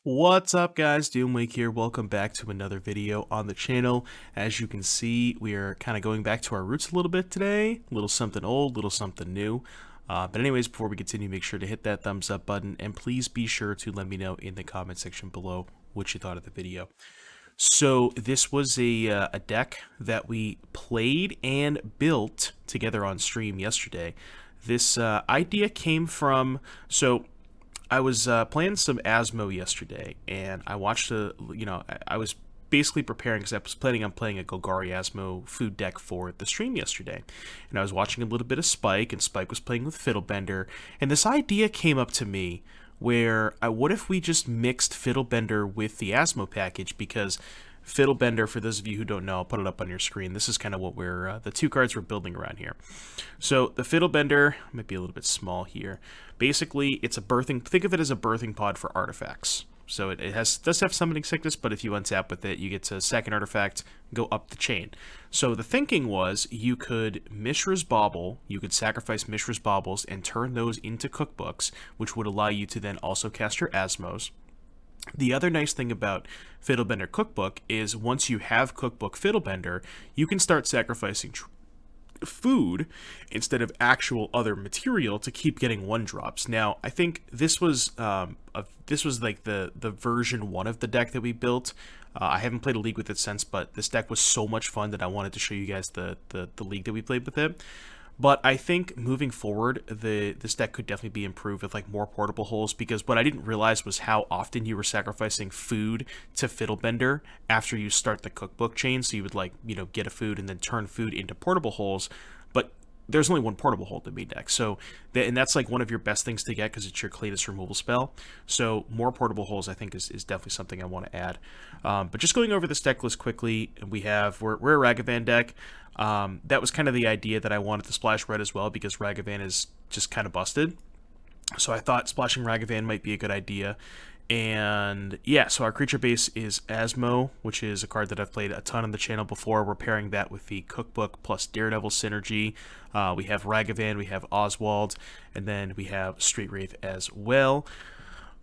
What's up guys, Doomwake here. Welcome back to another video on the channel. As you can see, we are kind of going back to our roots a little bit today. A little something old, little something new. But anyways, before we continue, make sure to hit that thumbs up button and please be sure to let me know in the comment section below what you thought of the video. So this was a deck that we played and built together on stream yesterday. This idea came from, I was playing some Asmo yesterday, and I watched I was basically preparing because I was planning on playing a Golgari Asmo food deck for the stream yesterday. And I was watching a little bit of Spike, and Spike was playing with Fiddlebender, and this idea came up to me where, what if we just mixed Fiddlebender with the Asmo package, because Fiddlebender, for those of you who don't know, I'll put it up on your screen. This is kind of what we're, the two cards we're building around here. So the Fiddlebender might be a little bit small here. Basically, it's a birthing, think of it as a birthing pod for artifacts. So it does have summoning sickness, but if you untap with it, you get to second artifact, go up the chain. So the thinking was you could Mishra's Bauble, you could sacrifice Mishra's Baubles and turn those into cookbooks, which would allow you to then also cast your Asmos. The other nice thing about Fiddlebender Cookbook is once you have Cookbook Fiddlebender, you can start sacrificing food instead of actual other material to keep getting one drops. Now, I think this was like the version 1 of the deck that we built. I haven't played a league with it since, but this deck was so much fun that I wanted to show you guys the league that we played with it. But I think moving forward, this deck could definitely be improved with like more portable holes, because what I didn't realize was how often you were sacrificing food to Fiddlebender after you start the cookbook chain. So you would get a food and then turn food into portable holes, but there's only one portable hole in the main deck. So and that's like one of your best things to get because it's your Cletus removal spell. So more portable holes I think is definitely something I want to add. But just going over this deck list quickly, we're a Ragavan deck. That was kind of the idea that I wanted to splash red as well, because Ragavan is just kind of busted. So I thought splashing Ragavan might be a good idea. And yeah, so our creature base is Asmo, which is a card that I've played a ton on the channel before. We're pairing that with the Cookbook plus Daredevil synergy. We have Ragavan, we have Oswald, and then we have Street Wraith as well.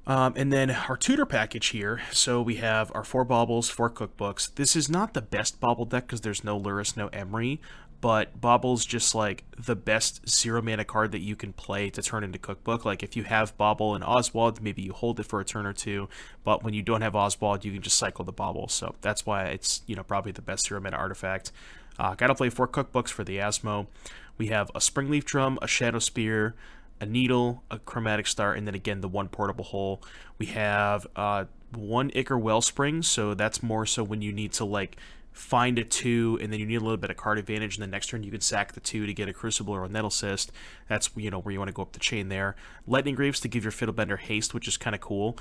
And then our tutor package here, so we have our 4 Baubles, 4 Cookbooks. This is not the best Bauble deck because there's no Luris, no Emery, but Bauble's just like the best 0 mana card that you can play to turn into Cookbook. Like if you have Bauble and Oswald, maybe you hold it for a turn or two, but when you don't have Oswald, you can just cycle the Bauble. So that's why it's, probably the best 0 mana artifact. Gotta play 4 Cookbooks for the Asmo. We have a Springleaf Drum, a Shadow Spear, a Needle, a Chromatic Star, and then again the 1 portable hole. We have 1 Ichor Wellspring, so that's more so when you need to like find a 2 and then you need a little bit of card advantage, and the next turn you can sack the 2 to get a Crucible or a Nettle Cyst. That's where you want to go up the chain there. Lightning Greaves to give your Fiddlebender haste, which is kind of cool.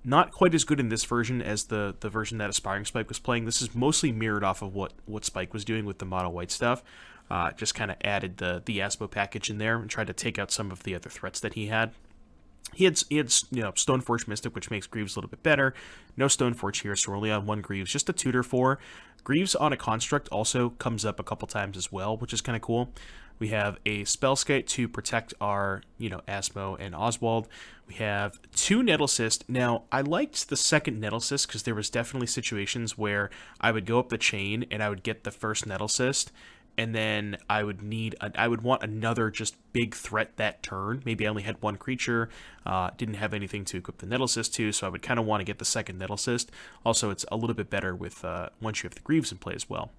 Not quite as good in this version as the version that Aspiring Spike was playing. This is mostly mirrored off of what Spike was doing with the mono white stuff. Just kind of added the Asmo package in there and tried to take out some of the other threats that he had. He had Stoneforge Mystic, which makes Greaves a little bit better. No Stoneforge here, so we're only on 1 Greaves, just a tutor for. Greaves on a construct also comes up a couple times as well, which is kind of cool. We have a Spellskite to protect our, Asmo and Oswald. We have 2 Nettle Cyst. Now, I liked the second Nettle Cyst because there was definitely situations where I would go up the chain and I would get the first Nettle Cyst, and then I would want another just big threat that turn. Maybe I only had 1 creature, didn't have anything to equip the Nettle Cyst to, so I would kind of want to get the second Nettle Cyst. Also, it's a little bit better with once you have the Greaves in play as well.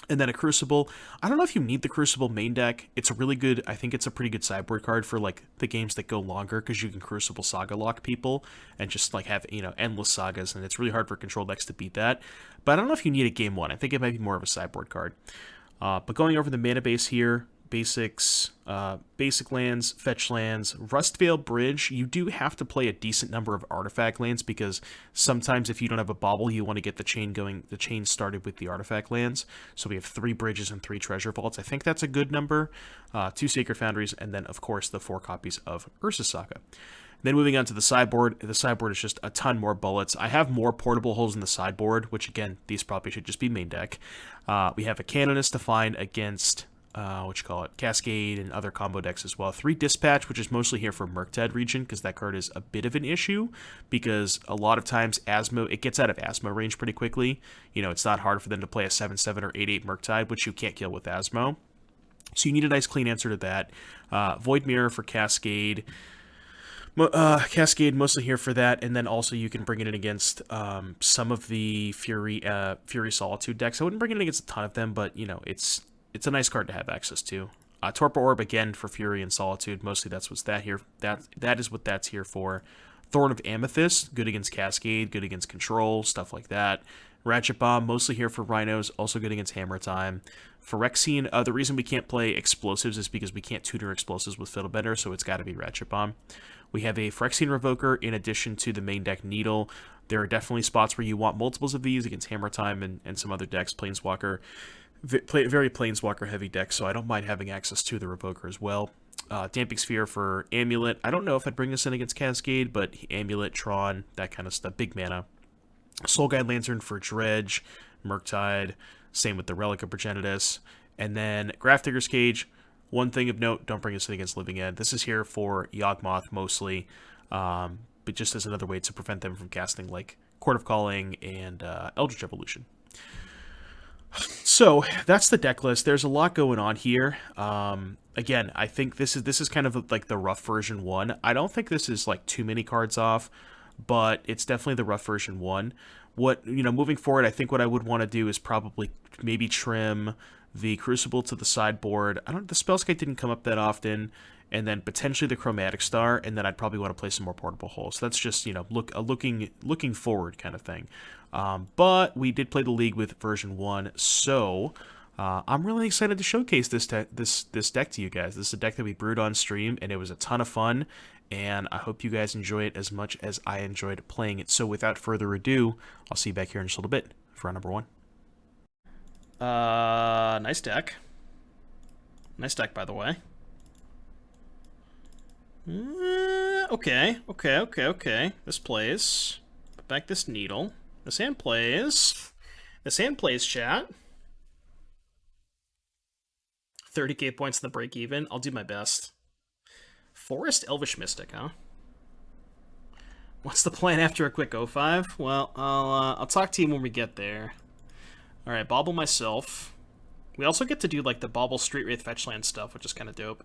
And then a Crucible. I don't know if you need the Crucible main deck. It's a really good, I think it's a pretty good sideboard card for like the games that go longer, because you can Crucible Saga lock people and just like have, endless sagas, and it's really hard for control decks to beat that. But I don't know if you need a game 1. I think it might be more of a sideboard card. But going over the mana base here, basics, basic lands, fetch lands, Rustvale Bridge, you do have to play a decent number of artifact lands, because sometimes if you don't have a Bauble, you want to get the chain started with the artifact lands. So we have 3 bridges and 3 treasure vaults. I think that's a good number. 2 Sacred Foundries, and then of course the 4 copies of Ursa Saga. Then moving on to the sideboard is just a ton more bullets. I have more portable holes in the sideboard, which again, these probably should just be main deck. We have a Canonist to find against Cascade and other combo decks as well. 3 Dispatch, which is mostly here for Murktide region, because that card is a bit of an issue, because a lot of times it gets out of Asmo range pretty quickly. You know, it's not hard for them to play a 7/7 or 8/8 Murktide, which you can't kill with Asmo. So you need a nice clean answer to that. Void Mirror for Cascade. Cascade mostly here for that, and then also you can bring it in against some of the Fury Solitude decks. I wouldn't bring it in against a ton of them, but you know, it's a nice card to have access to. Torpor Orb again for Fury and Solitude. Mostly that is what that's here for. Thorn of Amethyst, good against Cascade, good against Control, stuff like that. Ratchet Bomb, mostly here for Rhinos, also good against Hammer Time. Phyrexian, the reason we can't play Explosives is because we can't tutor Explosives with Fiddlebender, so it's got to be Ratchet Bomb. We have a Phyrexian Revoker in addition to the main deck Needle. There are definitely spots where you want multiples of these against Hammer Time and some other decks, Planeswalker. Very Planeswalker heavy deck, so I don't mind having access to the Revoker as well. Damping Sphere for Amulet. I don't know if I'd bring this in against Cascade, but Amulet, Tron, that kind of stuff. Big mana. Soul Guide Lantern for Dredge, Murktide. Same with the Relic of Progenitus. And then Grafdigger's Cage. One thing of note, don't bring this in against Living End. This is here for Yawgmoth mostly, but just as another way to prevent them from casting like Court of Calling and Eldritch Evolution. So that's the deck list. There's a lot going on here. Again, I think this is kind of like the rough version 1. I don't think this is like too many cards off, but it's definitely the rough version 1. Moving forward, I think what I would want to do is probably maybe trim the Crucible to the sideboard. The Spellskite didn't come up that often, and then potentially the Chromatic Star, and then I'd probably want to play some more Portable Holes. So that's just, looking forward kind of thing. But we did play the League with version 1, so I'm really excited to showcase this deck to you guys. This is a deck that we brewed on stream, and it was a ton of fun, and I hope you guys enjoy it as much as I enjoyed playing it. So without further ado, I'll see you back here in just a little bit for round number 1. Nice deck. Nice deck, by the way. Okay. This plays. Put back this Needle. This hand plays. Chat. 30k points in the break even. I'll do my best. Forest Elvish Mystic, huh? What's the plan after a quick 05? Well, I'll talk to you when we get there. Alright, Bauble myself. We also get to do like the Bauble Street Wraith Fetchland stuff, which is kind of dope.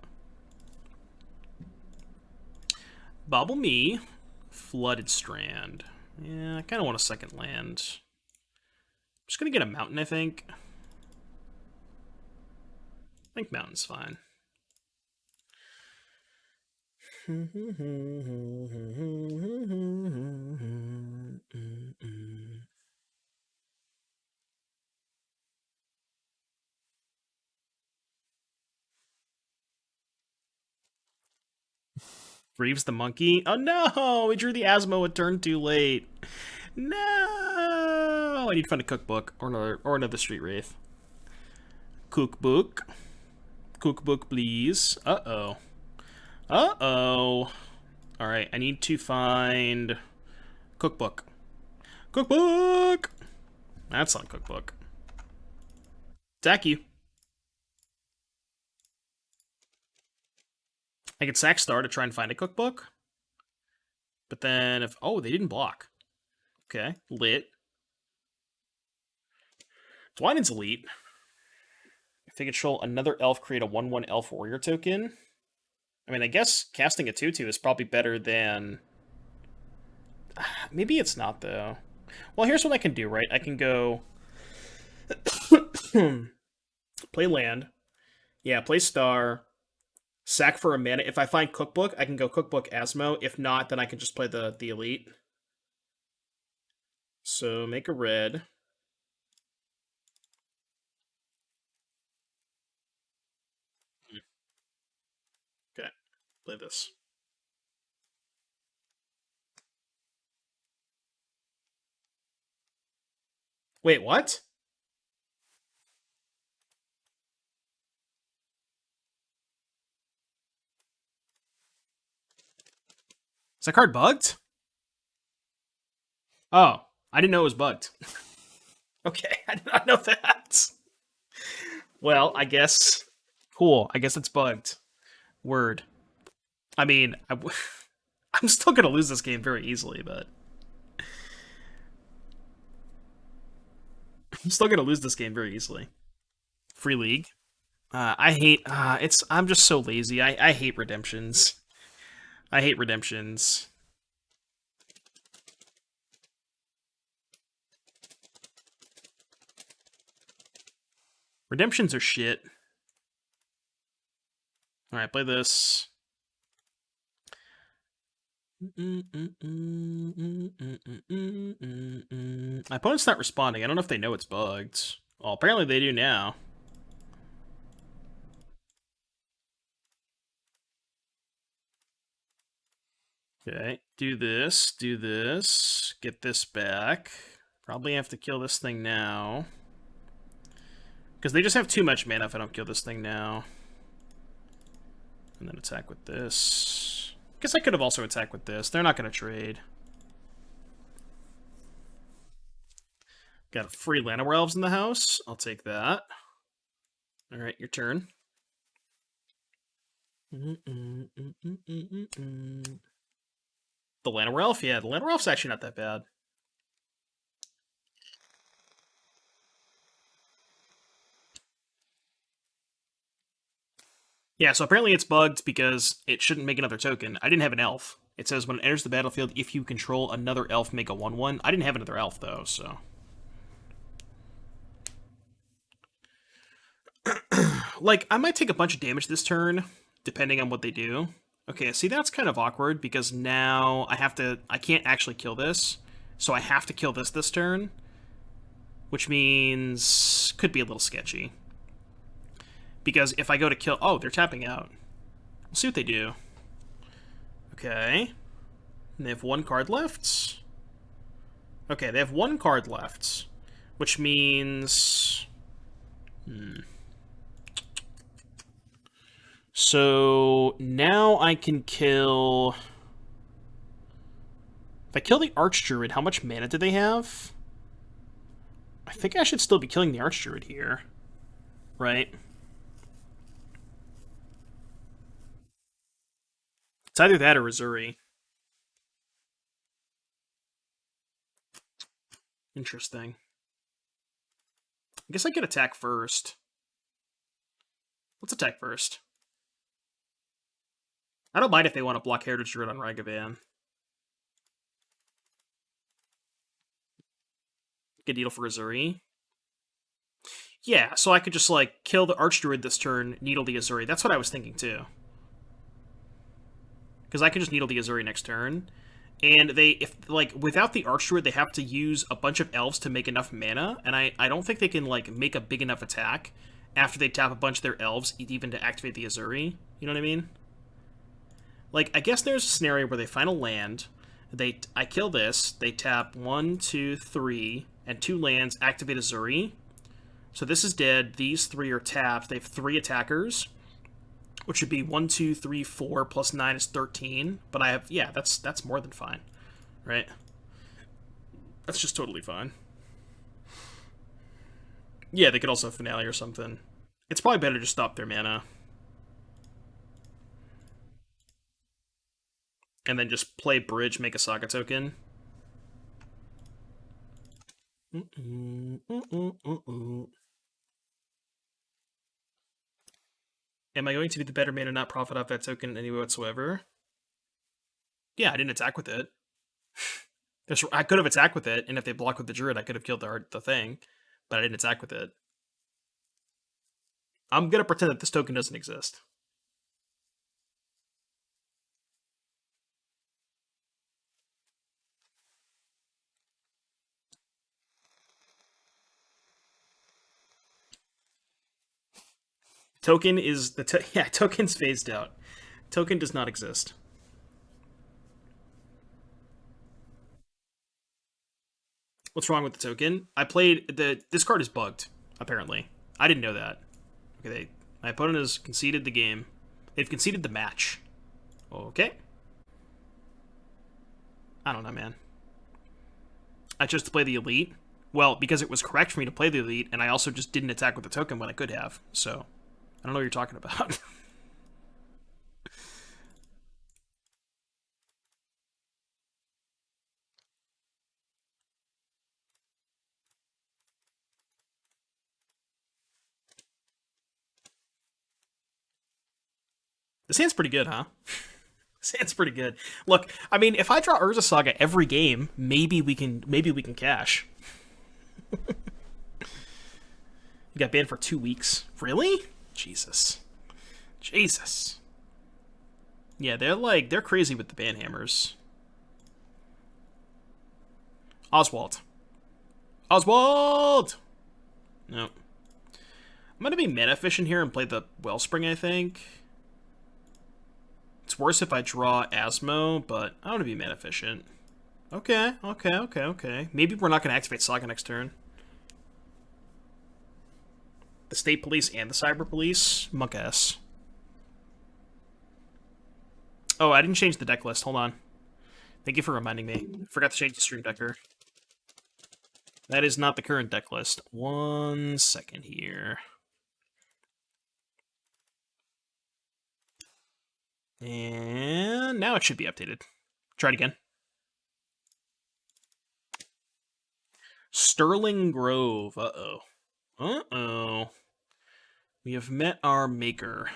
Bauble me. Flooded Strand. Yeah, I kind of want a second land. I'm just going to get a mountain, I think. I think mountain's fine. Reeves the Monkey. Oh no! We drew the Asmo a turn too late. No! I need to find a Cookbook or another Street Wraith. Cookbook. Cookbook, please. Uh-oh. Uh-oh. Alright, I need to find Cookbook. Cookbook! That's not Cookbook. Attack you. I could sack Star to try and find a Cookbook. But then if... Oh, they didn't block. Okay. Lit. Dwynen's elite. If they control another elf, create a 1/1 elf warrior token. I mean, I guess casting a 2/2 is probably better than... Maybe it's not, though. Well, here's what I can do, right? I can go... play land. Yeah, play Star. Sack for a mana. If I find Cookbook, I can go Cookbook Asmo. If not, then I can just play the elite. So make a red. Okay, play this. Wait, what? Is that card bugged? Oh, I didn't know it was bugged. Okay, I did not know that. Well, I guess Cool. I guess it's bugged. Word. I mean, I'm still gonna lose this game very easily, but I'm still gonna lose this game very easily. Free league. I hate. It's. I'm just so lazy. I hate redemptions. I hate redemptions. Redemptions are shit. All right, play this. My opponent's not responding. I don't know if they know it's bugged. Well, apparently they do now. Okay, do this, get this back. Probably have to kill this thing now. Because they just have too much mana if I don't kill this thing now. And then attack with this. Guess I could have also attacked with this. They're not going to trade. Got a free Llanowar Elves in the house. I'll take that. Alright, your turn. The Llanowar Elf? Yeah, the Llanowar Elf's actually not that bad. Yeah, so apparently it's bugged because it shouldn't make another token. I didn't have an elf. It says when it enters the battlefield, if you control another elf, make a 1/1. I didn't have another elf, though, so... Like, I might take a bunch of damage this turn, depending on what they do. Okay, see, that's kind of awkward, because now I can't actually kill this, so I have to kill this turn, which means... could be a little sketchy. Because if I go to kill... Oh, they're tapping out. We'll see what they do. Okay. And they have one card left? Okay, they have one card left. Which means... So, now I can kill... If I kill the Archdruid, how much mana do they have? I think I should still be killing the Archdruid here. Right? It's either that or Missouri. Interesting. I guess I could attack first. Let's attack first. I don't mind if they want to block Heritage Druid on Ragavan. Good needle for Azuri. Yeah, so I could just, like, kill the Archdruid this turn, needle the Azuri. That's what I was thinking, too. Because I could just needle the Azuri next turn. And without the Archdruid, they have to use a bunch of elves to make enough mana, and I don't think they can, like, make a big enough attack after they tap a bunch of their elves, even to activate the Azuri. You know what I mean? Like, I guess there's a scenario where they final land, I kill this, they tap 1, 2, 3, and 2 lands, activate Azuri. So this is dead, these 3 are tapped, they have 3 attackers, which would be 1, 2, 3, 4, plus 9 is 13. But I have, yeah, that's more than fine, right? That's just totally fine. Yeah, they could also finale or something. It's probably better to stop their mana. And then just play bridge, make a Saga token. Am I going to be the better man and not profit off that token in any way whatsoever? Yeah, I didn't attack with it. I could have attacked with it, and if they block with the Druid, I could have killed the thing, but I didn't attack with it. I'm going to pretend that this token doesn't exist. Token is yeah, token's phased out. Token does not exist. What's wrong with the token? I played this card is bugged, apparently. I didn't know that. Okay, my opponent has conceded the game. They've conceded the match. Okay. I don't know, man. I chose to play the Elite. Well, because it was correct for me to play the Elite, and I also just didn't attack with the token when I could have, so I don't know what you're talking about. This hand's pretty good, huh? This hand's pretty good. Look, I mean, if I draw Urza Saga every game, maybe we can cash. You got banned for 2 weeks. Really? Jesus. Jesus. Yeah, they're crazy with the ban hammers. Oswald. Oswald! No. I'm gonna be mana efficient here and play the Wellspring, I think. It's worse if I draw Asmo, but I want to be mana efficient. Okay. Maybe we're not gonna activate Saga next turn. The State Police and the Cyber Police? Monk ass. Oh, I didn't change the deck list. Hold on. Thank you for reminding me. Forgot to change the Stream Decker. That is not the current deck list. 1 second here. And now it should be updated. Try it again. Sterling Grove. Uh-oh. Uh-oh. We have met our maker.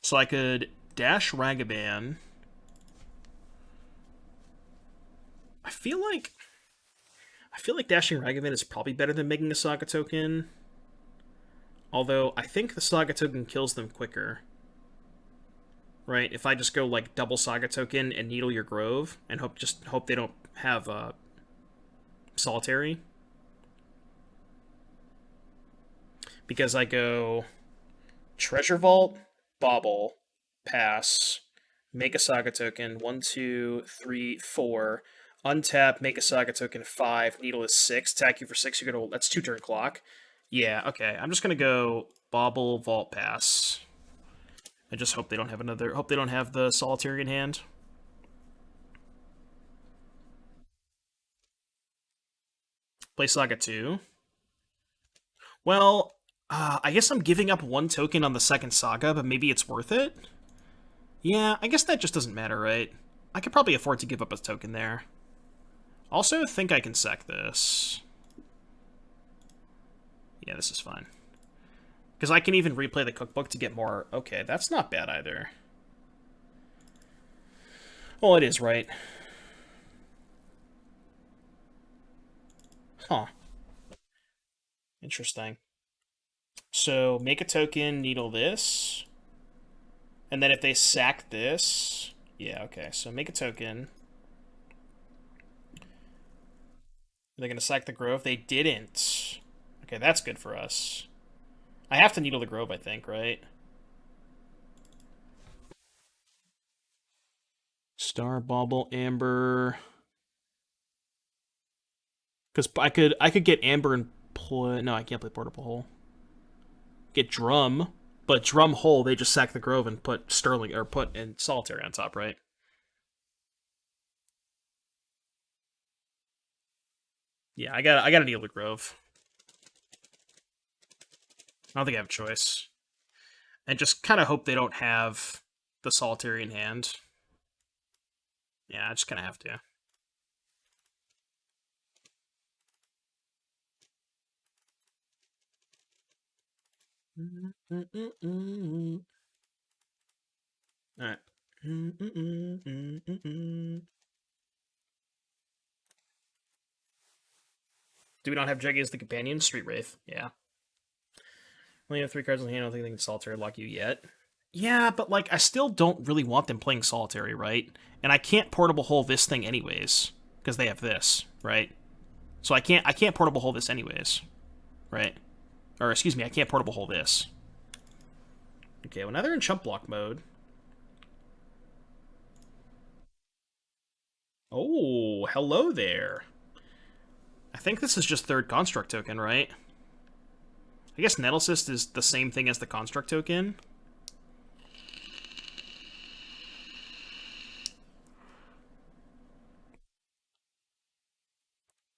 So I could dash Ragavan. I feel like dashing Ragavan is probably better than making a Saga token. Although I think the Saga token kills them quicker. Right? If I just go like double Saga token and Needle your Grove and hope they don't have Solitary. Because I go Treasure Vault, Bauble, pass, make a Saga token, 1, 2, 3, 4, untap, make a Saga token, 5, Needle is 6, attack you for 6, you're gonna, that's 2 turn clock. Yeah, okay, I'm just gonna go Bauble, Vault, pass. I just hope they don't have hope they don't have the Solitary in hand. Play Saga 2. Well, I guess I'm giving up 1 token on the second Saga, but maybe it's worth it? Yeah, I guess that just doesn't matter, right? I could probably afford to give up a token there. Also, think I can sack this. Yeah, this is fine. Because I can even replay the cookbook to get more... Okay, that's not bad either. Well, it is, right? Huh. Interesting. So, make a token, needle this. And then if they sack this... Yeah, okay. So, make a token. They're going to sack the Grove. They didn't. Okay, that's good for us. I have to needle the Grove, I think, right? Star, Bauble, Amber. Because I could get Amber and play... No, I can't play Portable Hole. Get Drum. But Drum Hole, they just sack the Grove and put Sterling, or put in Solitary on top, right? Yeah, I gotta needle the Grove. I don't think I have a choice. And just kind of hope they don't have the Solitary in hand. Yeah, I just kind of have to. Alright. Do we not have Jeggy as the companion? Street Wraith, yeah. Only have 3 cards in the hand, I don't think they can Solitary lock you yet. Yeah, but like, I still don't really want them playing Solitary, right? And I can't Portable Hole this thing anyways, because they have this, right? So I can't Portable Hole this anyways, right? Or excuse me, I can't Portable Hole this. Okay, well now they're in Chump Block mode. Oh, hello there. I think this is just 3rd Construct token, right? I guess Nettlecyst is the same thing as the Construct token.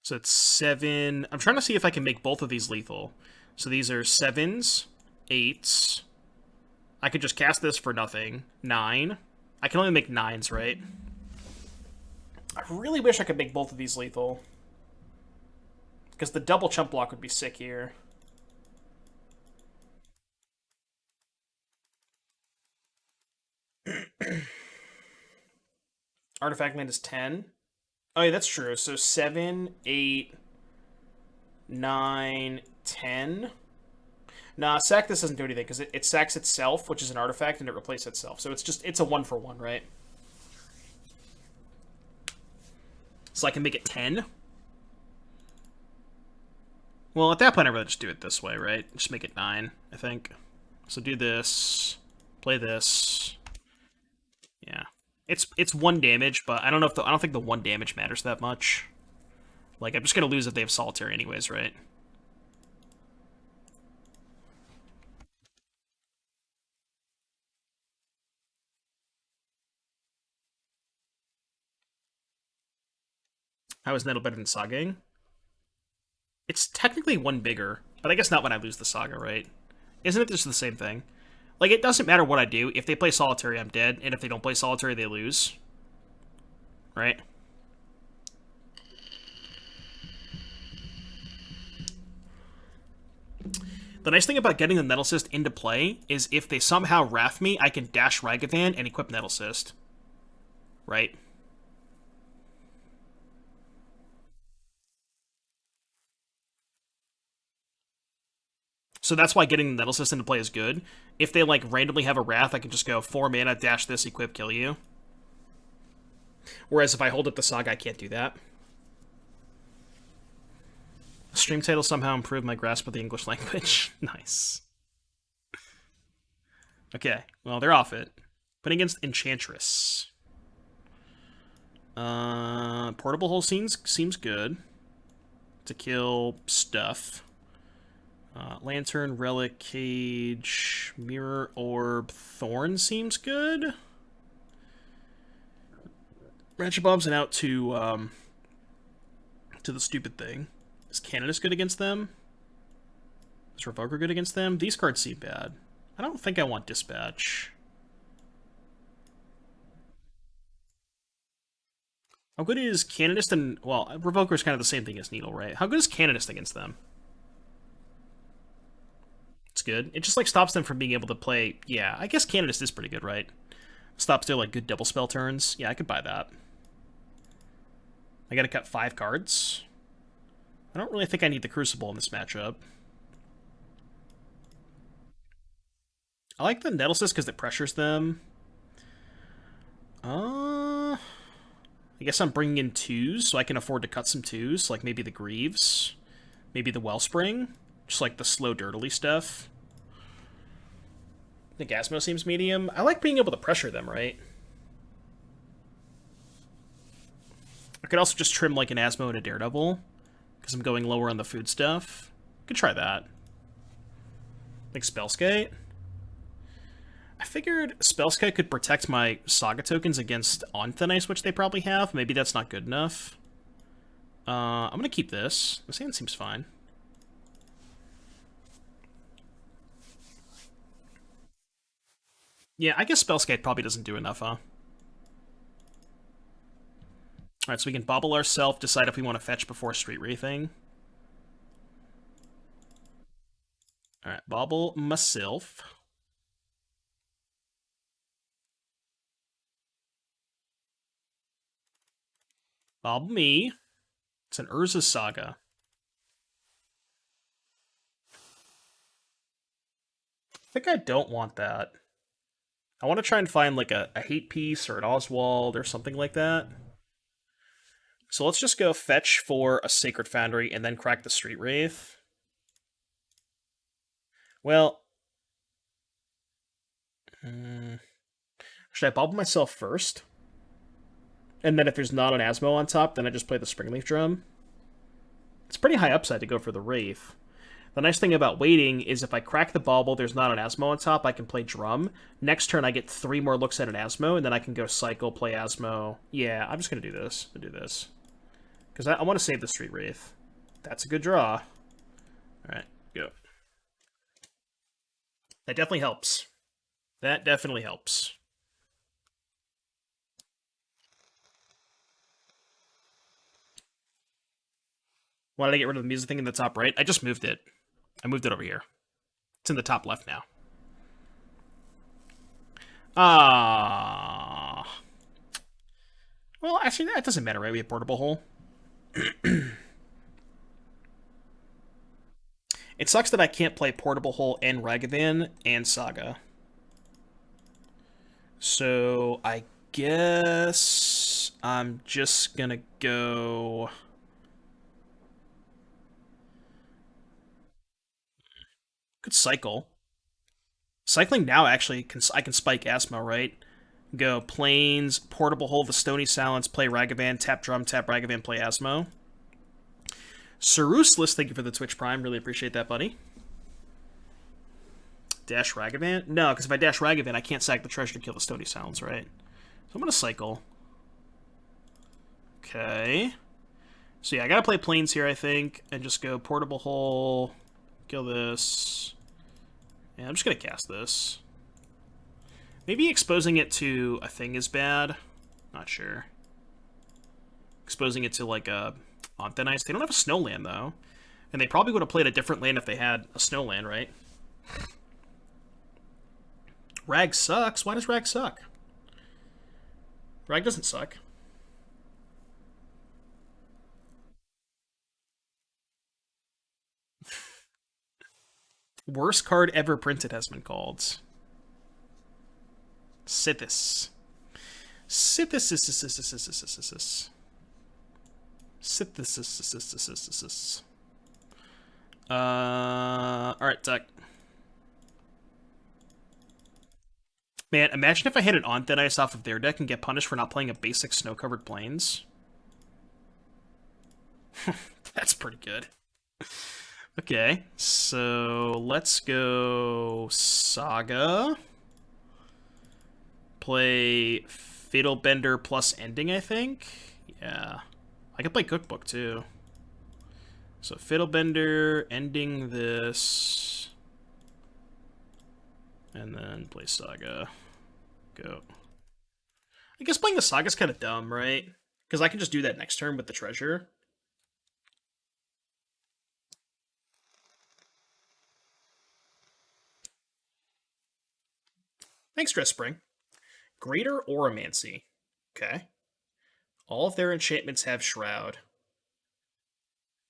So it's 7... I'm trying to see if I can make both of these lethal. So these are 7s, 8s. I could just cast this for nothing. 9. I can only make 9s, right? I really wish I could make both of these lethal. Because the double chump block would be sick here. Artifact land is 10. Oh, yeah, that's true. So 7, 8, 9, 10. Nah, sack this doesn't do anything, because it sacks itself, which is an artifact, and it replaces itself. So it's a 1-for-1, right? So I can make it 10. Well, at that point, I really just do it this way, right? Just make it 9, I think. So do this, play this. Yeah, it's 1 damage, but I don't know if I don't think the 1 damage matters that much. Like, I'm just gonna lose if they have solitary, anyways, right? How is Nettle better than Sagaing? It's technically 1 bigger, but I guess not when I lose the Saga, right? Isn't it just the same thing? Like, it doesn't matter what I do. If they play Solitary, I'm dead, and if they don't play Solitary, they lose. Right? The nice thing about getting the Nettle Cyst into play is if they somehow Wrath me, I can dash Ragavan and equip Nettle Cyst. Right? So that's why getting the Nettle Cyst into play is good. If they, like, randomly have a Wrath, I can just go 4 mana, dash this, equip, kill you. Whereas if I hold up the Saga, I can't do that. Stream title somehow improved my grasp of the English language. Nice. Okay, well, they're off it. Putting against Enchantress. Portable Hole seems good. To kill stuff. Lantern, Relic, Cage, Mirror, Orb, Thorn seems good. Ratchet Bombs and out to the stupid thing. Is Canonist good against them? Is Revoker good against them? These cards seem bad. I don't think I want Dispatch. How good is Canonist and... Well, Revoker is kind of the same thing as Needle, right? How good is Canonist against them? It's good. It just, like, stops them from being able to play... Yeah, I guess Canonist is pretty good, right? Stops their, like, good double spell turns. Yeah, I could buy that. I gotta cut 5 cards. I don't really think I need the Crucible in this matchup. I like the Nettle Cyst because it pressures them. I guess I'm bringing in 2s, so I can afford to cut some 2s, like maybe the Greaves, maybe the Wellspring, just like the slow, dirtily stuff. The Asmo seems medium. I like being able to pressure them, right? I could also just trim like an Asmo and a Daredevil, because I'm going lower on the food stuff. Could try that. Like Spellskite. I figured Spellskite could protect my Saga tokens against Onthanice, which they probably have. Maybe that's not good enough. I'm going to keep this. This hand seems fine. Yeah, I guess Spellskite probably doesn't do enough, huh? Alright, so we can Bauble ourselves, decide if we want to fetch before Street Wraithing. Alright, Bauble myself. Bauble me. It's an Urza Saga. I think I don't want that. I want to try and find like a hate piece or an Oswald or something like that. So let's just go fetch for a Sacred Foundry and then crack the Street Wraith. Well, should I Bauble myself first? And then if there's not an Asmo on top, then I just play the Springleaf Drum. It's pretty high upside to go for the Wraith. The nice thing about waiting is if I crack the Bauble, there's not an Asmo on top, I can play Drum. Next turn, I get 3 more looks at an Asmo, and then I can go Cycle, play Asmo. Yeah, I'm just going to do this. Because I want to save the Street Wraith. That's a good draw. Alright, go. That definitely helps. That definitely helps. Why did I get rid of the music thing in the top right? I just moved it. I moved it over here. It's in the top left now. Ah. Well, actually, that doesn't matter, right? We have portable hole. It sucks that I can't play portable hole and Ragavan and Saga. So I guess I'm just gonna go. Could cycle. Cycling now actually I can spike Asmo, right? Go planes, portable hole, the Stony Silence, play Ragavan, tap drum, tap Ragavan, play Asmo. Ceruseless, thank you for the Twitch Prime. Really appreciate that, buddy. Dash Ragavan? No, because if I dash Ragavan, I can't sack the treasure to kill the Stony Silence, right? So I'm going to cycle. Okay. So yeah, I got to play planes here, I think, and just go portable hole, kill this. Yeah, I'm just going to cast this. Maybe exposing it to a thing is bad. Not sure. Exposing it to like a Thin Ice. They don't have a snowland though. And they probably would have played a different land if they had a snowland, right? Rag sucks. Why does Rag suck? Rag doesn't suck. Worst card ever printed has been called. Sithis. Sithis. Synthesis. Alright, Tuck. Man, imagine if I hit an On Thin Ice off of their deck and get punished for not playing a basic snow-covered plains. That's pretty good. Okay, so let's go Saga. Play Fiddlebender plus Ending, I think. Yeah. I could play Cookbook, too. So Fiddlebender, ending this. And then play Saga. Go. I guess playing the Saga's kind of dumb, right? Because I can just do that next turn with the treasure. Thanks, Dress Spring. Greater Oromancy. Okay. All of their enchantments have Shroud.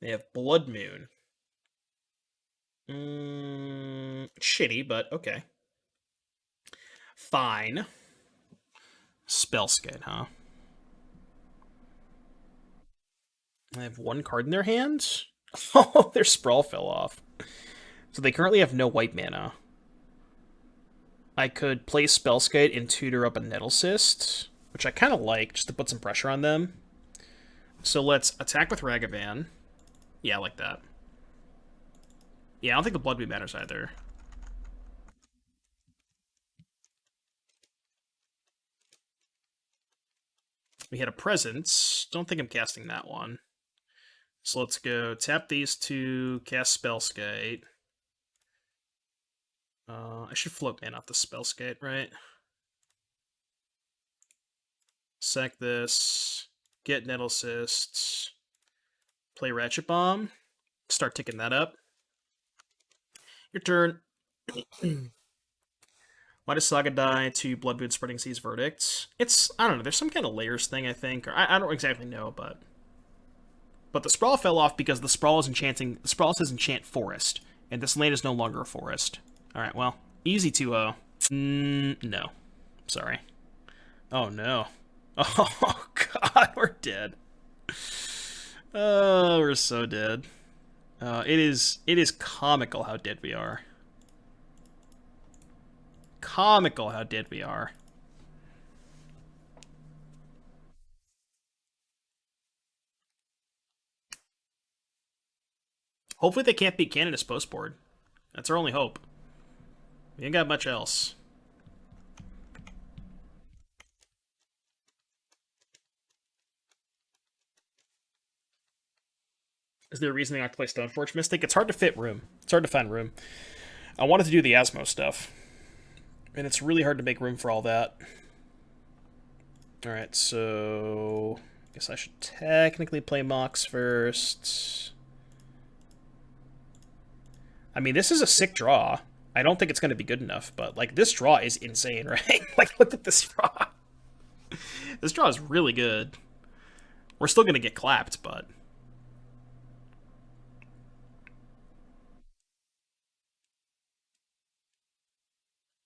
They have Blood Moon. Shitty, but okay. Fine. Spellskite, huh? I have one card in their hands? Oh, their Sprawl fell off. So they currently have no white mana. I could play Spellskite and tutor up a Nettlecyst, which I kind of like, just to put some pressure on them. So let's attack with Ragavan. Yeah, I like that. Yeah, I don't think the Blood Moon matters either. We had a Presence. Don't think I'm casting that one. So let's go tap these two, cast Spellskite. I should float mana off the Spellskite, right? Sack this, get Nettlecyst, play Ratchet Bomb, start ticking that up. Your turn. Why does Saga die to Bloodmoon Spreading Seas Verdict? It's, I don't know, there's some kind of layers thing, I think. Or I don't exactly know, but the Sprawl fell off because the Sprawl is enchanting. The Sprawl says enchant forest, and this land is no longer a forest. Alright, well, easy 2-0. No. Sorry. Oh, no. Oh, God, we're dead. Oh, we're so dead. It is comical how dead we are. Comical how dead we are. Hopefully they can't beat Canada's postboard. That's our only hope. We ain't got much else. Is there a reason they not to play Stoneforge Mystic? It's hard to fit room. It's hard to find room. I wanted to do the Asmo stuff, and it's really hard to make room for all that. Alright, so I guess I should technically play Mox first. I mean, this is a sick draw. I don't think it's going to be good enough, but, like, this draw is insane, right? Like, look at this draw. This draw is really good. We're still going to get clapped, but...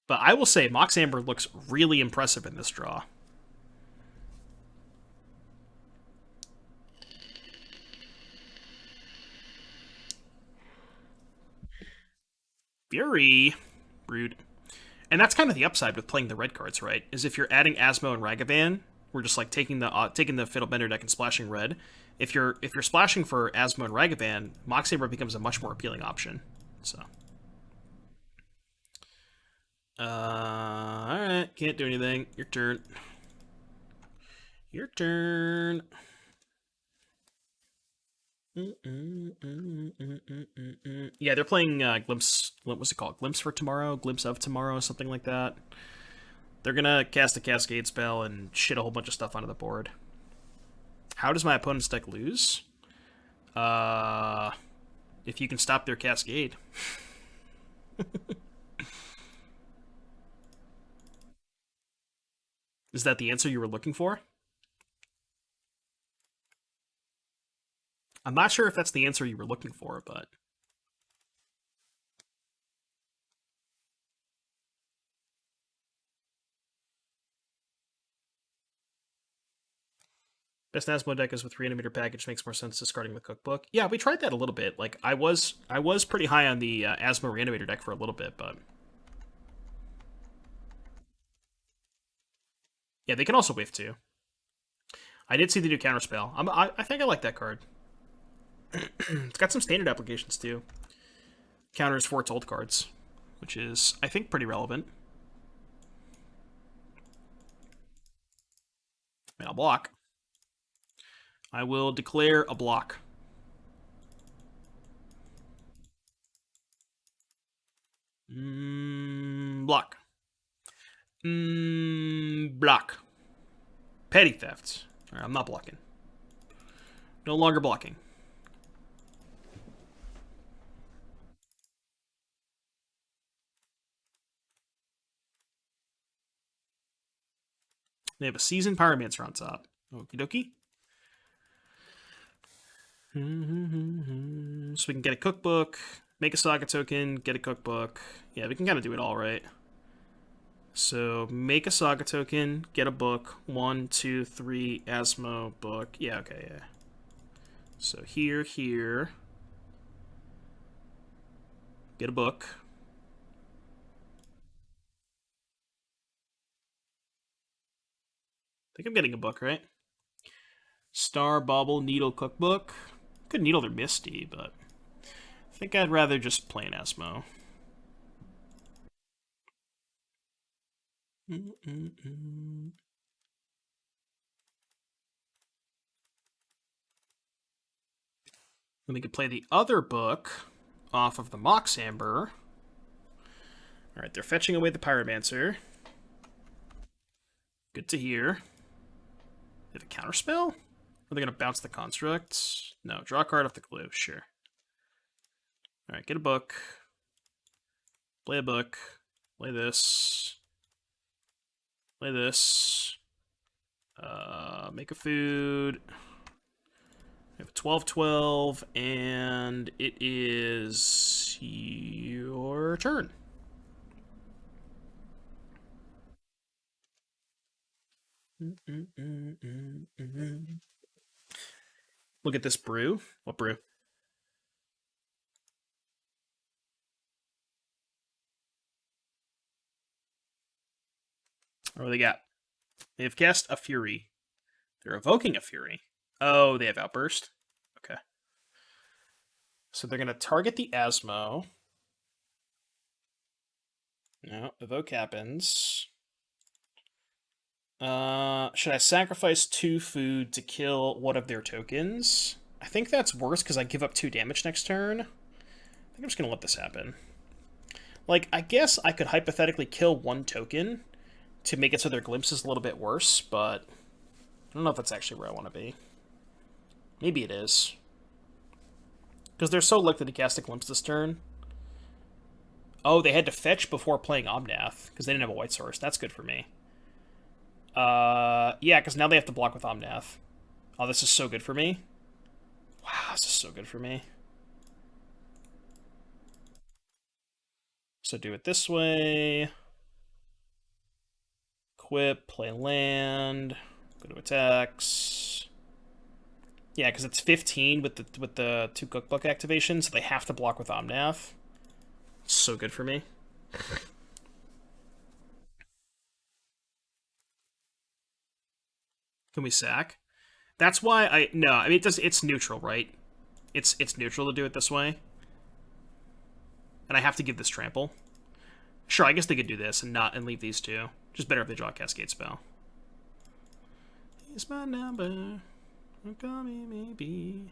But I will say, Mox Amber looks really impressive in this draw. Fury. Rude. And that's kind of the upside with playing the red cards, right? Is if you're adding Asmo and Ragavan, we're just like taking the Fiddlebender deck and splashing red. If you're splashing for Asmo and Ragavan, Mox Saber becomes a much more appealing option. So, all right, can't do anything. Your turn. Your turn. Yeah, they're playing Glimpse. What's it called? Glimpse for Tomorrow? Glimpse of Tomorrow? Something like that. They're gonna cast a Cascade spell and shit a whole bunch of stuff onto the board. How does my opponent's deck lose? If you can stop their Cascade. Is that the answer you were looking for? I'm not sure if that's the answer you were looking for, but... Best Asmo deck is with Reanimator package, makes more sense discarding the cookbook. Yeah, we tried that a little bit. Like, I was pretty high on the Asmo Reanimator deck for a little bit, but... Yeah, they can also whiff too. I did see the new counterspell. I think I like that card. It's got some standard applications too. Counters 4 old cards, which is, I think, pretty relevant. And I'll block. I will declare a block. Block. Block. Petty theft. All right, I'm not blocking. No longer blocking. They have a Seasoned Pyromancer on top. Okie dokie. So we can get a cookbook, make a Saga token, get a cookbook. Yeah, we can kind of do it all, right? So make a Saga token, get a book. 1, 2, 3, Asmo, book. Yeah, okay, yeah. So here, get a book. I think I'm getting a book, right? Star, Bauble, Needle, Cookbook. Could needle their Misty, but I think I'd rather just play an Asmo. Then we could play the other book off of the Mox Amber. Alright, they're fetching away the Pyromancer. Good to hear. They have a counterspell? Or are they going to bounce the construct? No, draw a card off the clue, sure. Alright, get a book. Play a book. Play this. Play this. Make a food. We have a 12-12, and it is your turn. Look at this brew. What brew? What do they got? They have cast a Fury. They're evoking a Fury. Oh, they have Outburst? Okay. So they're going to target the Asmo. No, evoke happens. Should I sacrifice 2 food to kill one of their tokens? I think that's worse because I give up 2 damage next turn. I think I'm just going to let this happen. Like, I guess I could hypothetically kill one token to make it so their glimpse is a little bit worse, but I don't know if that's actually where I want to be. Maybe it is. Because they're so likely to cast a glimpse this turn. Oh, they had to fetch before playing Omnath, because they didn't have a white source. That's good for me. Yeah, because now they have to block with Omnath. Oh, this is so good for me. Wow, this is so good for me. So do it this way. Equip, play land, go to attacks. Yeah, because it's 15 with the 2 cookbook activations, so they have to block with Omnath. So good for me. Can we sack? That's why I no. I mean, it's neutral, right? It's neutral to do it this way, and I have to give this trample. Sure, I guess they could do this and leave these two. Just better if they draw a Cascade spell. Here's my number. Call me maybe.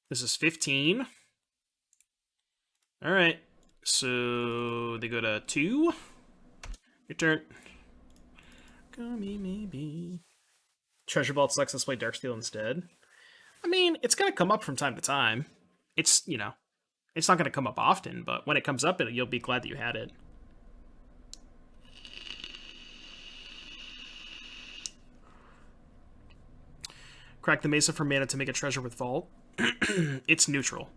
This is 15. All right. So they go to 2. Your turn. Call me maybe. Treasure Vault selects this way Darksteel instead. I mean, it's going to come up from time to time. It's, you know, it's not going to come up often, but when it comes up, you'll be glad that you had it. Crack the Mesa for mana to make a treasure with Vault. It's neutral.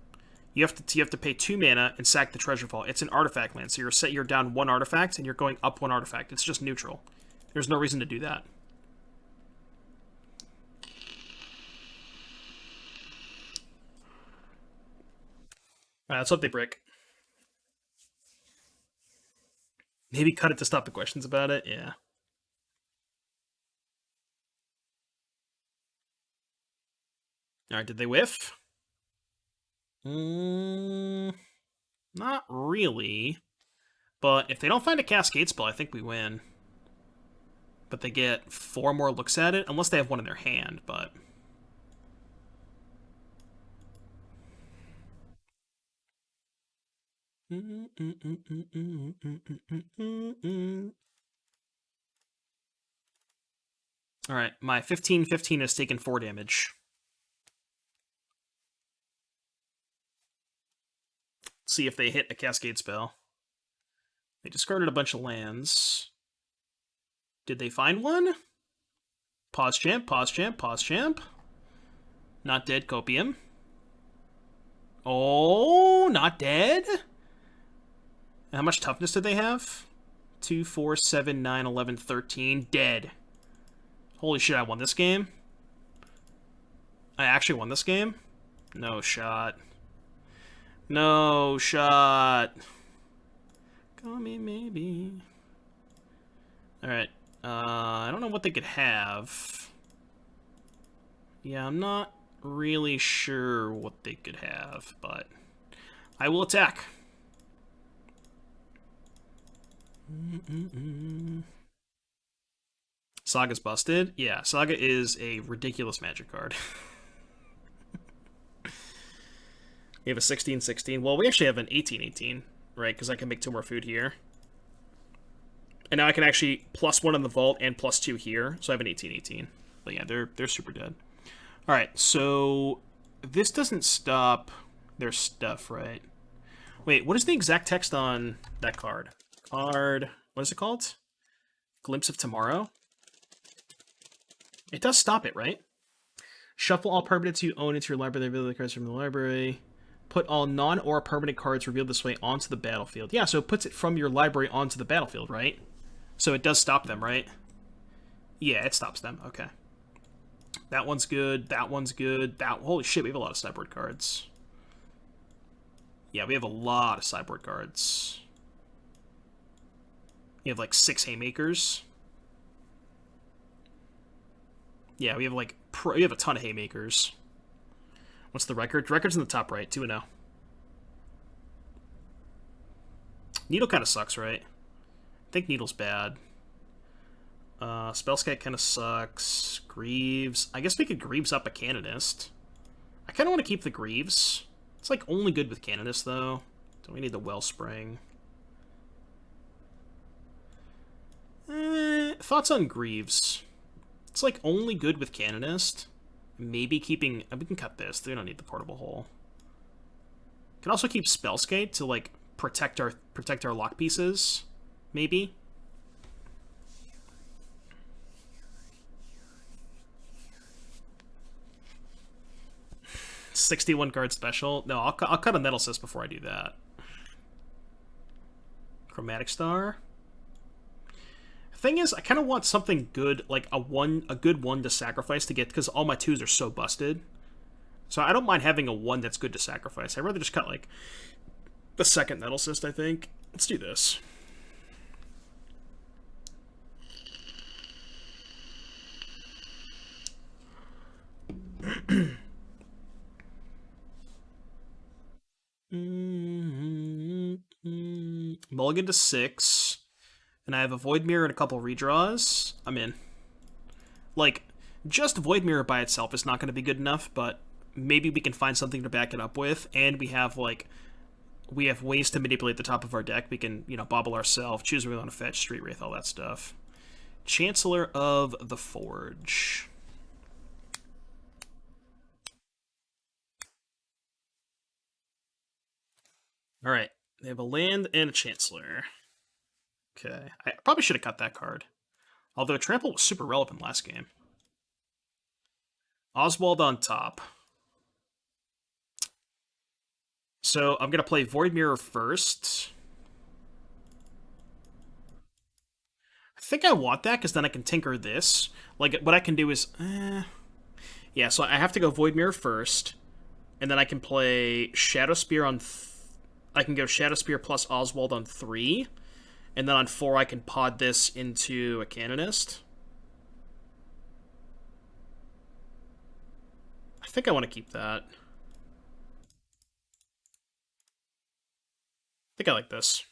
You have to pay 2 mana and sack the treasure vault. It's an artifact land, so you're down 1 artifact and you're going up 1 artifact. It's just neutral. There's no reason to do that. Alright, let's hope they break. Maybe cut it to stop the questions about it. Yeah. Alright, did they whiff? Not really. But if they don't find a Cascade spell, I think we win. But they get 4 more looks at it, unless they have one in their hand, but... Alright, my 15/15 has taken 4 damage. See if they hit a Cascade spell. They discarded a bunch of lands. Did they find one? Pause champ, pause champ, pause champ. Not dead, Copium. Oh, not dead? How much toughness did they have? 2, 4, 7, 9, 11, 13. Dead. Holy shit, I won this game? I actually won this game? No shot. No shot. Call me maybe. Alright. I don't know what they could have. Yeah, I'm not really sure what they could have, but I will attack. Saga's busted? Yeah, Saga is a ridiculous Magic card. We have a 16/16. Well, we actually have an 18/18, right? Because I can make 2 more food here. And now I can actually +1 on the vault and +2 here. So I have an 18/18. But yeah, they're super dead. Alright, so this doesn't stop their stuff, right? Wait, what is the exact text on that card? What is it called? Glimpse of Tomorrow? It does stop it, right? Shuffle all permanents you own into your library. Reveal the cards from the library. Put all non-aura permanent cards revealed this way onto the battlefield. Yeah, so it puts it from your library onto the battlefield, right? So it does stop them, right? Yeah, it stops them. Okay. That one's good. That one's good. Holy shit, we have a lot of sideboard cards. Yeah, we have a lot of sideboard cards. We have like 6 haymakers. Yeah, we have like we have a ton of haymakers. What's the record? The record's in the top right, 2-0. Needle kind of sucks, right? I think Needle's bad. Spellskite kind of sucks. Greaves. I guess we could Greaves up a Canonist. I kind of want to keep the Greaves. It's like only good with Canonist, though. Don't we need the Wellspring? Thoughts on Greaves? It's like only good with Canonist. Maybe keeping... we can cut this. We don't need the Portable Hole. Can also keep Spellskate to like protect our lock pieces. Maybe. $61 card special. No, I'll cut a Metal Cyst before I do that. Chromatic Star. Thing is, I kind of want something good, like a good one to sacrifice to get, because all my 2s are so busted. So I don't mind having a 1 that's good to sacrifice. I'd rather just cut like the second Metal Cyst, I think. Let's do this. Mulligan to 6. And I have a Void Mirror and a couple redraws. I'm in. Like, just Void Mirror by itself is not going to be good enough, but maybe we can find something to back it up with, and we have, like, ways to manipulate the top of our deck. We can, you know, Bauble ourselves, choose where we want to fetch, Street Wraith, all that stuff. Chancellor of the Forge. Alright, they have a land and a Chancellor. Okay, I probably should have cut that card. Although Trample was super relevant last game. Oswald on top. So I'm going to play Void Mirror first. I think I want that, because then I can tinker this. Like, what I can do is... yeah, so I have to go Void Mirror first. And then I can play Shadow Spear on... I can go Shadow Spear plus Oswald on 3. And then on 4, I can pod this into a Canonist. I think I want to keep that. I think I like this.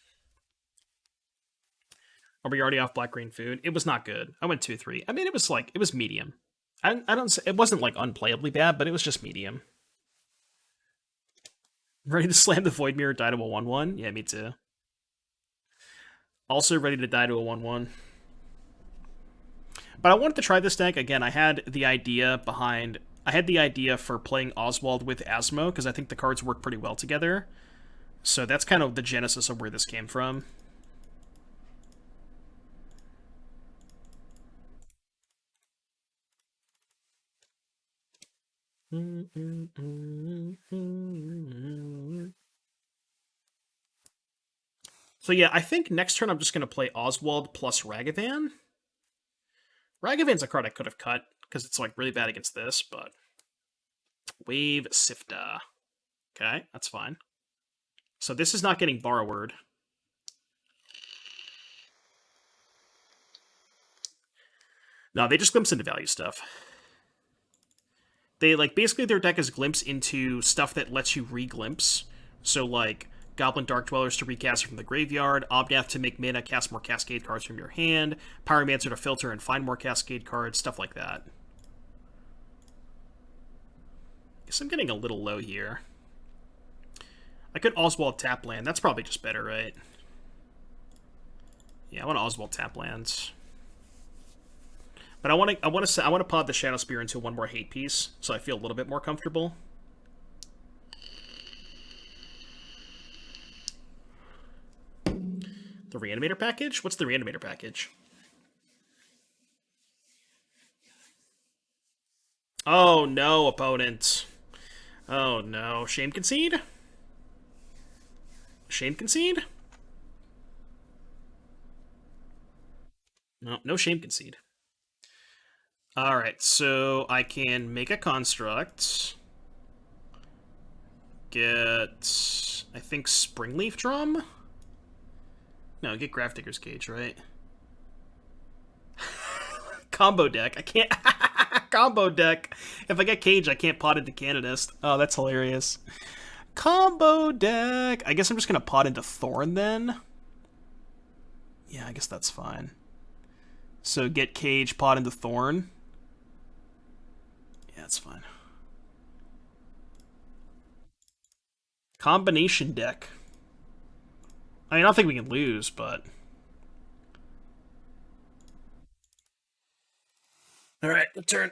Are we already off black-green food? It was not good. I went 2-3. I mean, it was like, it was medium. I don't say, it wasn't like unplayably bad, but it was just medium. Ready to slam the Void Mirror, die to a 1-1? Yeah, me too. Also ready to die to a 1-1. But I wanted to try this deck. Again, I had the idea for playing Oswald with Asmo, because I think the cards work pretty well together. So that's kind of the genesis of where this came from. So yeah, I think next turn I'm just going to play Oswald plus Ragavan. Ragavan's a card I could have cut, because it's like really bad against this, but... Wave Sifta. Okay, that's fine. So this is not getting Borrowered. No, they just glimpse into value stuff. They, like, basically their deck is glimpse into stuff that lets you re-glimpse. So, like, Goblin Dark Dwellers to recast from the graveyard, Obnath to make mana, cast more Cascade cards from your hand, Pyromancer to filter and find more Cascade cards, stuff like that. Guess I'm getting a little low here. I could Oswald tap land. That's probably just better, right? Yeah, I want to Oswald tap lands. But I want to pod the Shadow Spear into one more hate piece, so I feel a little bit more comfortable. The Reanimator package? What's the Reanimator package? Oh no, opponent. Oh no. Shame concede? Shame concede? No, no shame concede. Alright, so I can make a construct. Get, I think, Springleaf Drum? No, get Grafdigger's Cage, right? Combo deck. I can't... Combo deck. If I get Cage, I can't pot into Canonist. Oh, that's hilarious. Combo deck. I guess I'm just going to pot into Thorn, then. Yeah, I guess that's fine. So get Cage, pot into Thorn. Yeah, that's fine. Combination deck. I mean, I don't think we can lose, but... Alright, turn.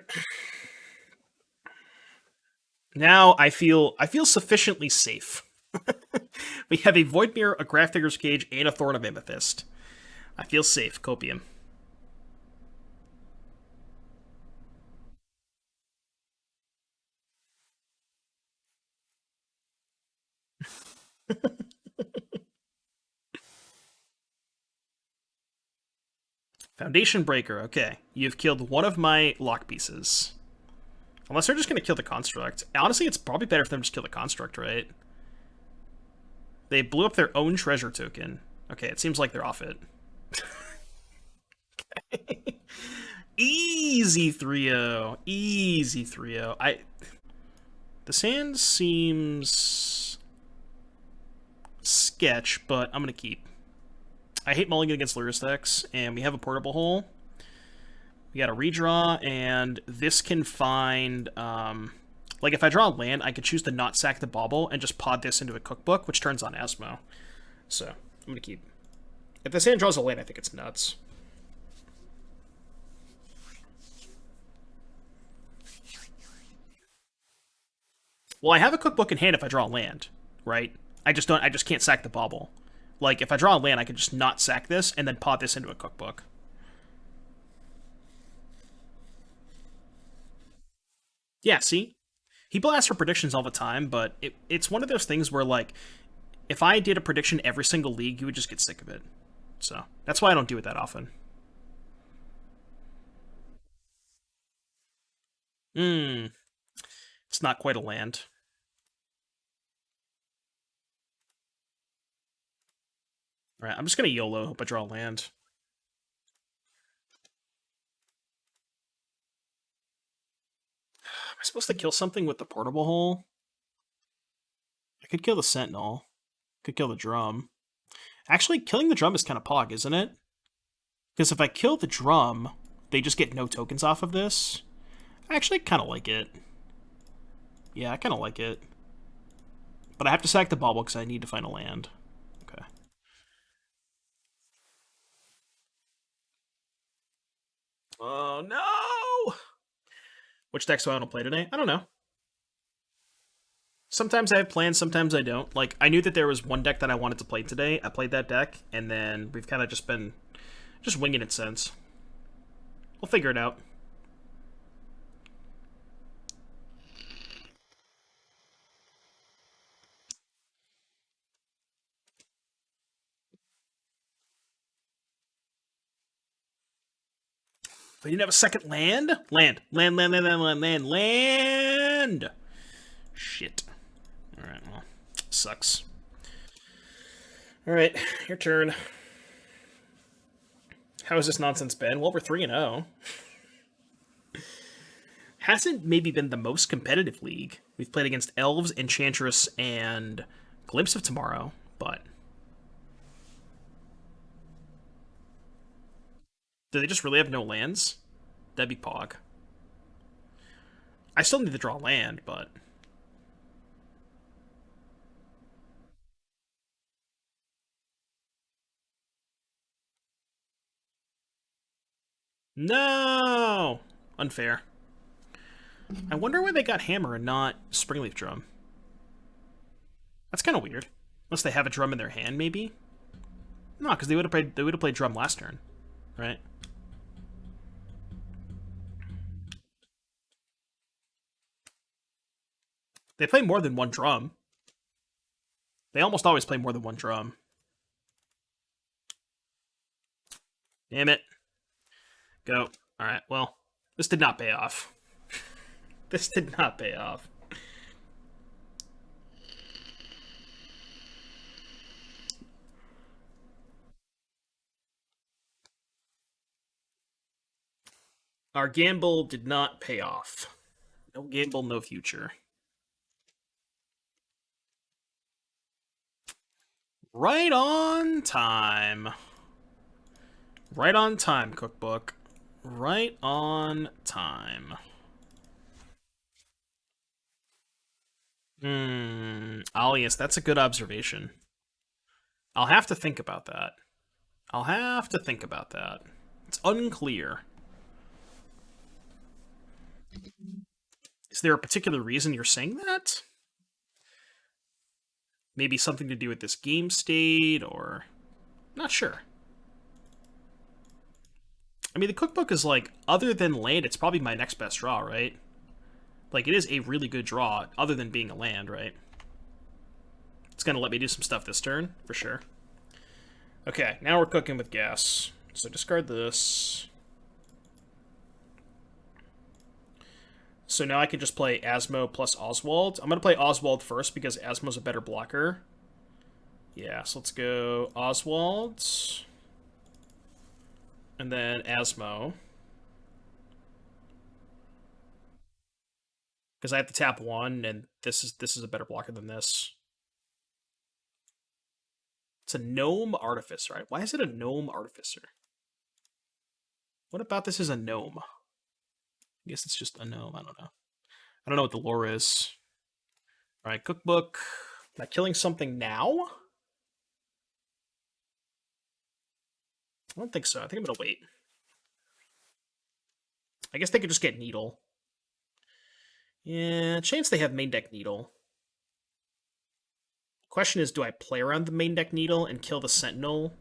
Now I feel sufficiently safe. We have a Void Mirror, a Grafdigger's Cage, and a Thorn of Amethyst. I feel safe, Copium. Foundation Breaker, okay. You've killed one of my lock pieces. Unless they're just going to kill the Construct. Honestly, it's probably better if them just kill the Construct, right? They blew up their own treasure token. Okay, it seems like they're off it. Easy 3-0. Easy 3-0. The sand seems... sketch, but I'm going to keep. I hate mulligan against Lurrus decks, and we have a portable hole. We got a redraw, and this can find... like, if I draw a land, I could choose to not sack the Bauble and just pod this into a Cookbook, which turns on Asmo. So, I'm going to keep. If this hand draws a land, I think it's nuts. Well, I have a Cookbook in hand if I draw a land, right? I just can't sack the Bauble. Like, if I draw a land, I could just not sack this and then pod this into a Cookbook. Yeah, see? People ask for predictions all the time, but it's one of those things where, like, if I did a prediction every single league, you would just get sick of it. So, that's why I don't do it that often. Hmm. It's not quite a land. Alright, I'm just gonna YOLO, hope I draw a land. Am I supposed to kill something with the portable hole? I could kill the Sentinel. Could kill the drum. Actually, killing the drum is kind of pog, isn't it? Because if I kill the drum, they just get no tokens off of this. I actually kind of like it. Yeah, I kind of like it. But I have to sack the Bauble because I need to find a land. Okay. Oh, no! Which decks do I want to play today? I don't know. Sometimes I have plans, sometimes I don't. Like, I knew that there was one deck that I wanted to play today. I played that deck, and then we've kind of just been just winging it since. We'll figure it out. They didn't have a second land? Land. Land, land, land, land, land, land, land! Shit. Alright, well, sucks. Alright, your turn. How has this nonsense been? Well, we're 3-0. Hasn't maybe been the most competitive league. We've played against Elves, Enchantress, and Glimpse of Tomorrow, but... Do they just really have no lands? That'd be pog. I still need to draw land, but... No! Unfair. I wonder why they got Hammer and not Springleaf Drum. That's kind of weird. Unless they have a drum in their hand, maybe? No, because they would have played drum last turn, right? They play more than one drum. They almost always play more than one drum. Damn it. Go. Alright, well, this did not pay off. This did not pay off. Our gamble did not pay off. No gamble, no future. Right on time. Right on time, Cookbook. Right on time. Oh, yes, that's a good observation. I'll have to think about that. I'll have to think about that. It's unclear. Is there a particular reason you're saying that? Maybe something to do with this game state, or... Not sure. I mean, the cookbook is like, other than land, it's probably my next best draw, right? Like, it is a really good draw, other than being a land, right? It's gonna let me do some stuff this turn, for sure. Okay, now we're cooking with gas. So discard this. So now I can just play Asmo plus Oswald. I'm gonna play Oswald first because Asmo's a better blocker. Yeah, so let's go Oswald. And then Asmo. Because I have to tap one, and this is a better blocker than this. It's a Gnome Artificer, right? Why is it a Gnome Artificer? What about this is a gnome? I guess it's just a gnome, I don't know. I don't know what the lore is. Alright, cookbook. Am I killing something now? I don't think so. I think I'm gonna wait. I guess they could just get Needle. Yeah, chance they have main deck Needle. Question is, do I play around the main deck Needle and kill the Sentinel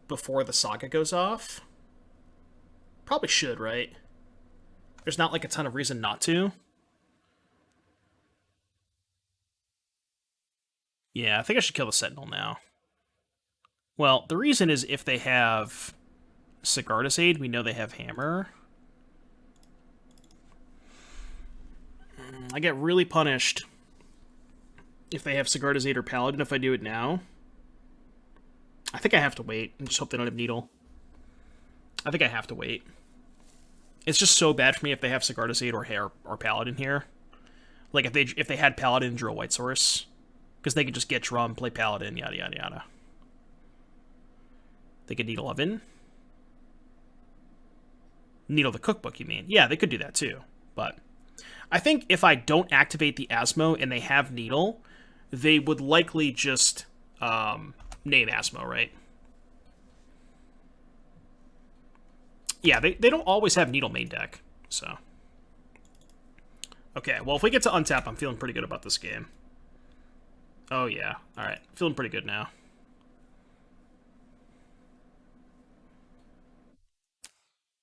before the Saga goes off? Probably should, right? There's not like a ton of reason not to. Yeah, I think I should kill the Sentinel now. Well, the reason is if they have Sigarda's Aid, we know they have Hammer. I get really punished if they have Sigarda's Aid or Paladin if I do it now. I think I have to wait and just hope they don't have Needle. I think I have to wait. It's just so bad for me if they have Sigarda's Aid or Paladin here. Like if they had Paladin and drew a White Source. Because they could just get Drum, play Paladin, yada yada yada. They could Needle Oven. Needle the Cookbook, you mean? Yeah, they could do that too. But I think if I don't activate the Asmo and they have Needle, they would likely just name Asmo, right? Yeah, they don't always have Needle main deck, so. Okay, well, if we get to untap, I'm feeling pretty good about this game. Oh, yeah. Alright, feeling pretty good now.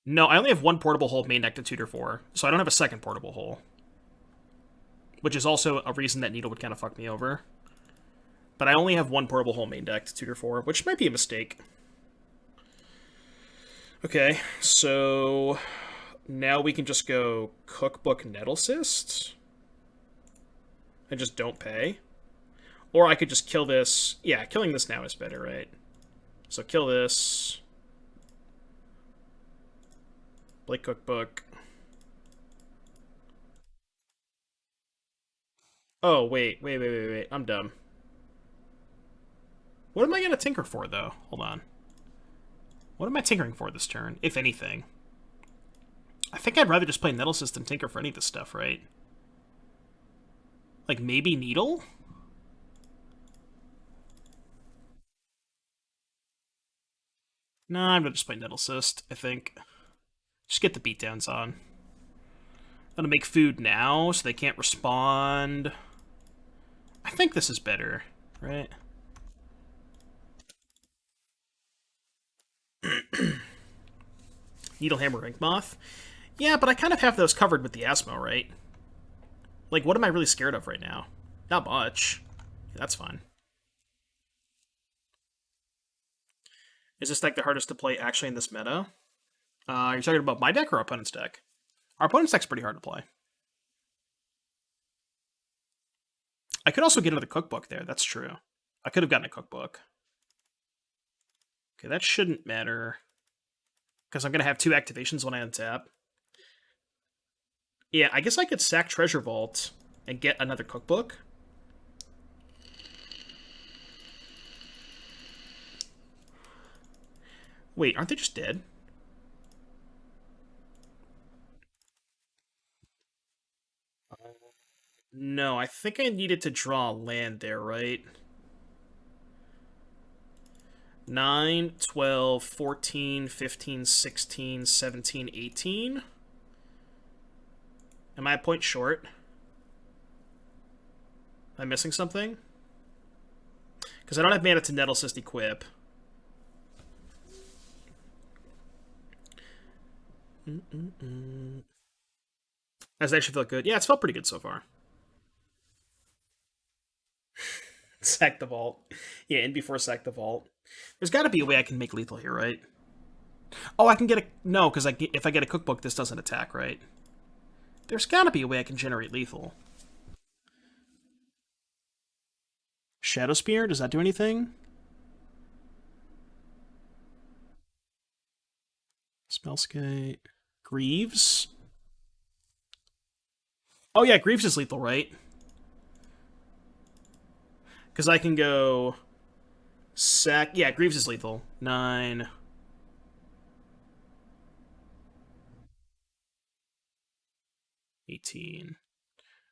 No, I only have one portable hole main deck to tutor for, so I don't have a second portable hole. Which is also a reason that Needle would kind of fuck me over. But I only have one portable hole main deck to tutor for, which might be a mistake. Okay, so now we can just go Cookbook Nettlecyst. And just don't pay. Or I could just kill this. Yeah, killing this now is better, right? So kill this. Play Cookbook. Oh, wait. I'm dumb. What am I going to tinker for, though? Hold on. What am I tinkering for this turn, if anything? I think I'd rather just play Nettlecyst than tinker for any of this stuff, right? Like, maybe Needle? Nah, I'm gonna just play Nettlecyst, I think. Just get the beatdowns on. I'm gonna make food now, so they can't respond. I think this is better, right? Needlehammer Ringmoth? Yeah, but I kind of have those covered with the Asmo, right? Like, what am I really scared of right now? Not much. That's fine. Is this deck the hardest to play actually in this meta? You're talking about my deck or our opponent's deck? Our opponent's deck's pretty hard to play. I could also get into the cookbook there, that's true. I could have gotten a cookbook. Okay, that shouldn't matter. Because I'm going to have two activations when I untap. Yeah, I guess I could sack Treasure Vault and get another cookbook. Wait, aren't they just dead? No, I think I needed to draw land there, right? 9, 12, 14, 15, 16, 17, 18. Am I a point short? Am I missing something? Because I don't have mana to Nettle Cyst equip. Does it actually feel good? Yeah, it's felt pretty good so far. Sack the vault. Yeah, and before sack the vault. There's got to be a way I can make lethal here, right? Oh, I can get a... No, because if I get a cookbook, this doesn't attack, right? There's got to be a way I can generate lethal. Shadow Spear, does that do anything? Spellskate. Greaves? Oh yeah, Greaves is lethal, right? Because I can go... Sack... Yeah, Greaves is lethal. 9... 18.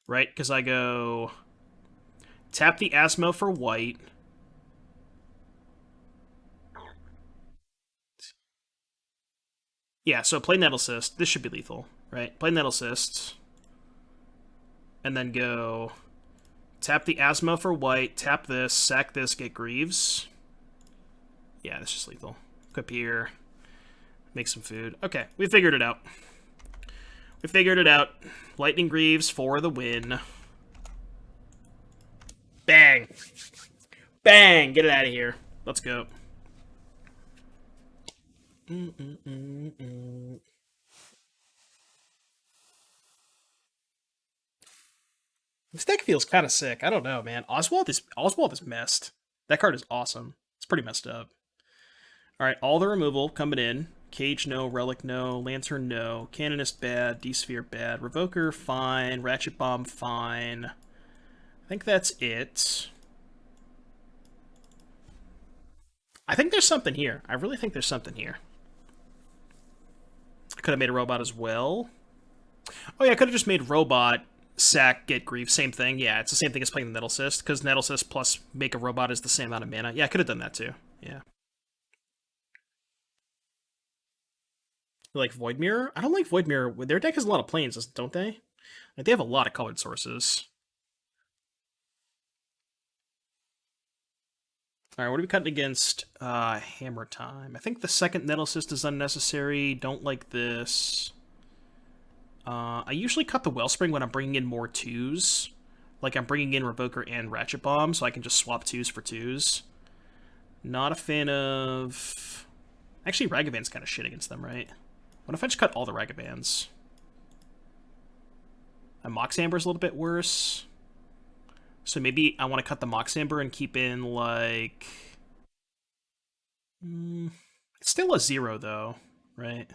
Right, because I go... Tap the Asmo for white. Yeah, so play Nettle Cyst. This should be lethal, right? Play Nettle Cyst. And then go... Tap the Asmo for white, tap this, sack this, get Greaves. Yeah, this is lethal. Equip here. Make some food. Okay, we figured it out. We figured it out. Lightning Greaves for the win. Bang! Bang! Get it out of here. Let's go. This deck feels kind of sick. I don't know, man. Oswald is messed. That card is awesome. It's pretty messed up. All right, all the removal coming in. Cage no, Relic no, Lantern no, Canonist bad, D-Sphere bad, Revoker fine, Ratchet Bomb fine. I think that's it. I think there's something here. I really think there's something here. I could have made a robot as well. Oh yeah, I could have just made robot, sack, get grief. Same thing. Yeah, it's the same thing as playing the Nettle Cyst, because Nettle Cyst plus make a robot is the same amount of mana. Yeah, I could have done that too. Yeah. You like Void Mirror? I don't like Void Mirror. Their deck has a lot of planes, don't they? Like, they have a lot of colored sources. Alright, what are we cutting against? Hammer Time. I think the second Nettle Cyst is unnecessary. Don't like this. I usually cut the Wellspring when I'm bringing in more 2s. Like, I'm bringing in Revoker and Ratchet Bomb, so I can just swap 2s for 2s. Not a fan of... Actually, Ragavan's kind of shit against them, right? What if I just cut all the Ragavans? My Mox Amber's a little bit worse. So maybe I want to cut the Mox Amber and keep in, like... It's still a 0, though, right?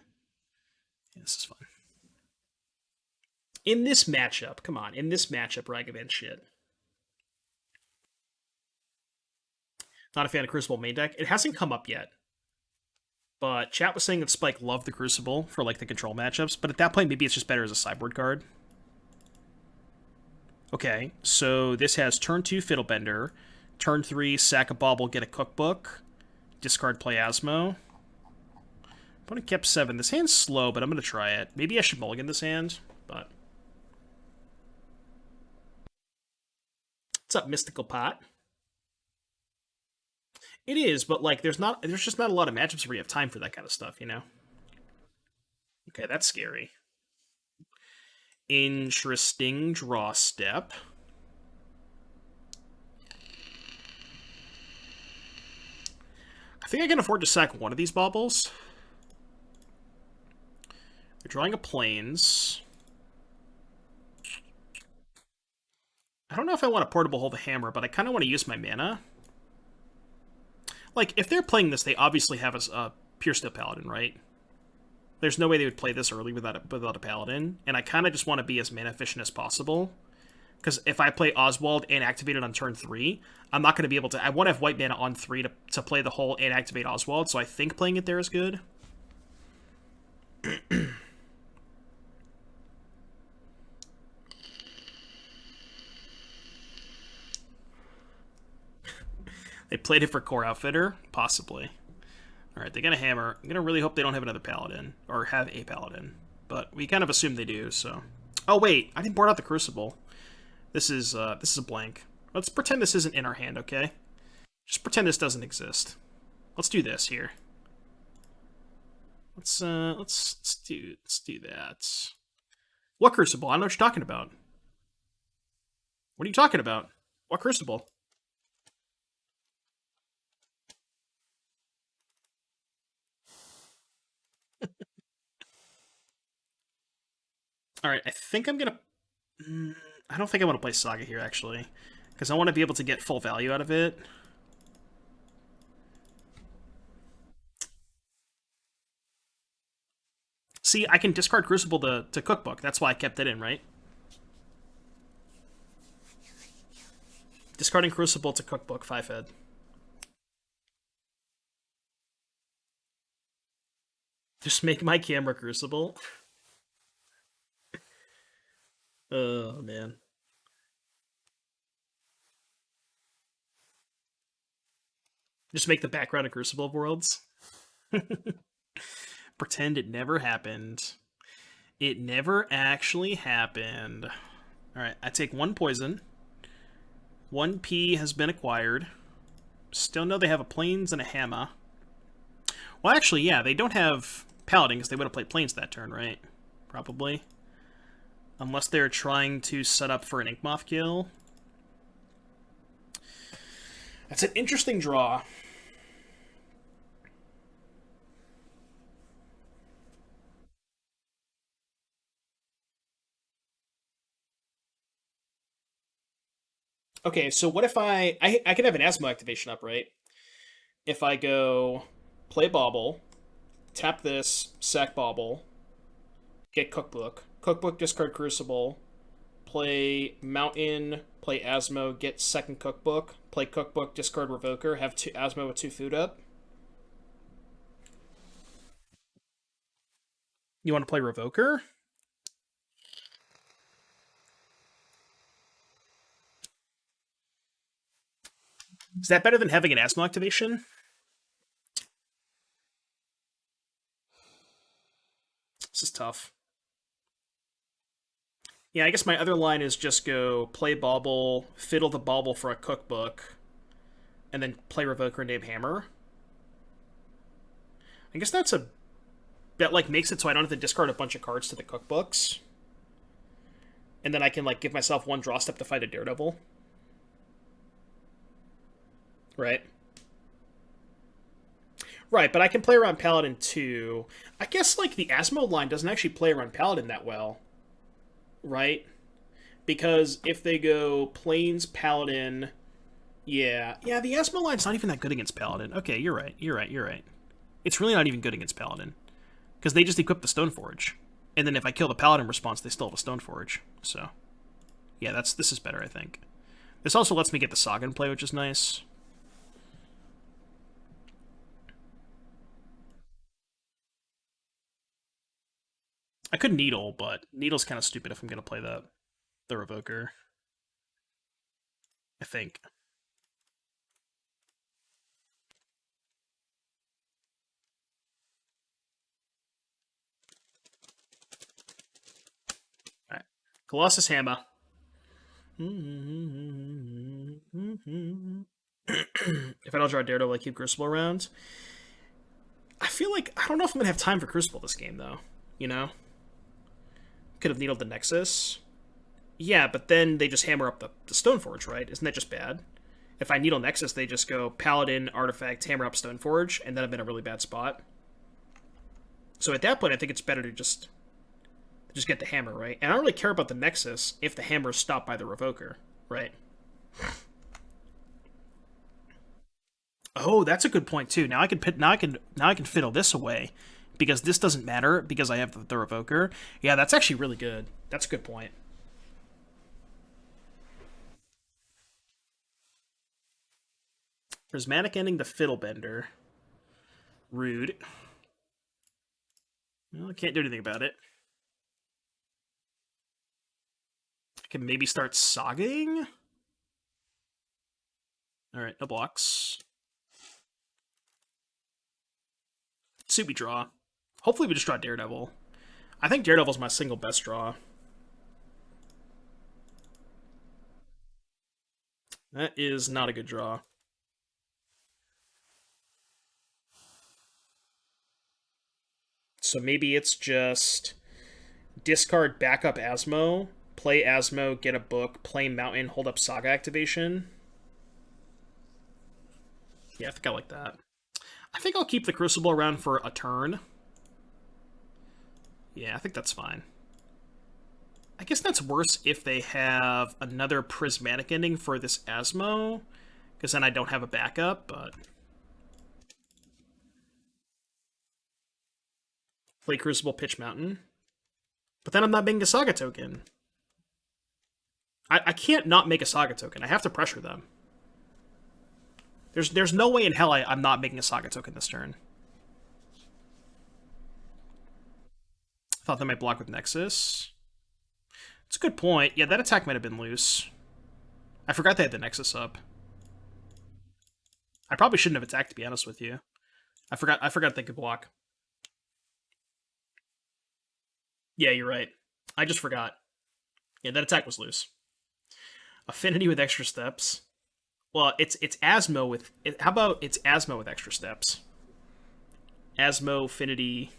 Yeah, this is fun. In this matchup, come on, in this matchup, Ragavan shit. Not a fan of Crucible main deck. It hasn't come up yet. But chat was saying that Spike loved the Crucible for, like, the control matchups, but at that point, maybe it's just better as a sideboard card. Okay, so this has turn 2 Fiddlebender, turn 3 sack a Bauble, get a Cookbook, discard play Asmo. Opponent kept 7. This hand's slow, but I'm going to try it. Maybe I should mulligan this hand, but... What's up, Mystical Pot? It is, but like there's just not a lot of matchups where you have time for that kind of stuff, you know? Okay, that's scary. Interesting draw step. I think I can afford to sack one of these Baubles. They're drawing a Plains. I don't know if I want to Portable Hold the Hammer, but I kind of want to use my mana. Like, if they're playing this, they obviously have a Pure Steel Paladin, right? There's no way they would play this early without a Paladin, and I kind of just want to be as mana efficient as possible. Because if I play Oswald and activate it on turn 3, I'm not going to be able to... I want to have white mana on 3 to play the whole and activate Oswald, so I think playing it there is good. They played it for Core Outfitter? Possibly. Alright, they got a hammer. I'm gonna really hope they don't have another paladin. Or have a paladin. But we kind of assume they do, so... Oh, wait. I didn't board out the Crucible. This is a blank. Let's pretend this isn't in our hand, okay? Just pretend this doesn't exist. Let's do this here. Let's do that. What Crucible? I don't know what you're talking about. What are you talking about? What Crucible? Alright, I think I'm gonna... I don't think I want to play Saga here, actually. Because I want to be able to get full value out of it. See, I can discard Crucible to Cookbook. That's why I kept it in, right? Discarding Crucible to Cookbook, 5-head. Just make my camera Crucible. Oh, man. Just make the background of Crucible of Worlds. Pretend it never happened. It never actually happened. Alright, I take 1 poison. 1 P has been acquired. Still know they have a Plains and a Hammer. Well, actually, yeah, they don't have Paladin because they would have played Plains that turn, right? Probably. Unless they're trying to set up for an Inkmoth kill. That's an interesting draw. Okay, so what if I can have an Asmo activation up, right? If I go play Bauble, tap this, sack Bauble, get Cookbook, Cookbook discard Crucible, play Mountain, play Asmo, get second Cookbook, play Cookbook, discard Revoker, have two Asmo with 2 food up. You want to play Revoker? Is that better than having an Asmo activation? This is tough. Yeah, I guess my other line is just go play Bauble, fiddle the Bauble for a Cookbook, and then play Revoker and name Hammer. I guess that like makes it so I don't have to discard a bunch of cards to the Cookbooks. And then I can like give myself 1 draw step to fight a Daredevil. Right. Right, but I can play around Paladin too. I guess like the Asmo line doesn't actually play around Paladin that well. Right? Because if they go Plains, Paladin... Yeah, the Asmo line's not even that good against Paladin. Okay, you're right. It's really not even good against Paladin. Because they just equip the Stoneforge. And then if I kill the Paladin response, they still have a Stoneforge. So, yeah, this is better, I think. This also lets me get the Saga in play, which is nice. I could Needle, but Needle's kind of stupid if I'm going to play the Revoker. I think. Alright. Colossus Hammer. If I don't draw Daredevil, I keep Crucible around. I feel like I don't know if I'm gonna have time for Crucible this game though. You know, could have needled the Nexus. Yeah, but then they just hammer up the Stoneforge, right? Isn't that just bad? If I needle Nexus, they just go Paladin, Artifact, hammer up Stoneforge, and then I'm in a really bad spot. So at that point, I think it's better to just get the hammer, right? And I don't really care about the Nexus if the hammer is stopped by the Revoker, right? Oh, that's a good point too. Now I can fiddle this away because this doesn't matter because I have the Revoker. Yeah, that's actually really good. That's a good point. Prismatic Ending the Fiddlebender. Rude. Well, I can't do anything about it. I can maybe start Sagaing? Alright, no blocks. Subi draw. Hopefully we just draw Daredevil. I think Daredevil's my single best draw. That is not a good draw. So maybe it's just discard backup Asmo, play Asmo, get a book, play Mountain, hold up Saga activation. Yeah, I think I like that. I think I'll keep the Crucible around for a turn. Yeah, I think that's fine. I guess that's worse if they have another prismatic ending for this Asmo, because then I don't have a backup, but... Play Crucible, pitch Mountain. But then I'm not making a Saga token. I can't not make a Saga token. I have to pressure them. There's no way in hell I'm not making a Saga token this turn. Thought they might block with Nexus. It's a good point. Yeah, that attack might have been loose. I forgot they had the Nexus up. I probably shouldn't have attacked, to be honest with you. I forgot they could block. Yeah, you're right. I just forgot. Yeah, that attack was loose. Affinity with extra steps. Well, it's Asmo with... How about it's Asmo with extra steps? Asmo, Affinity,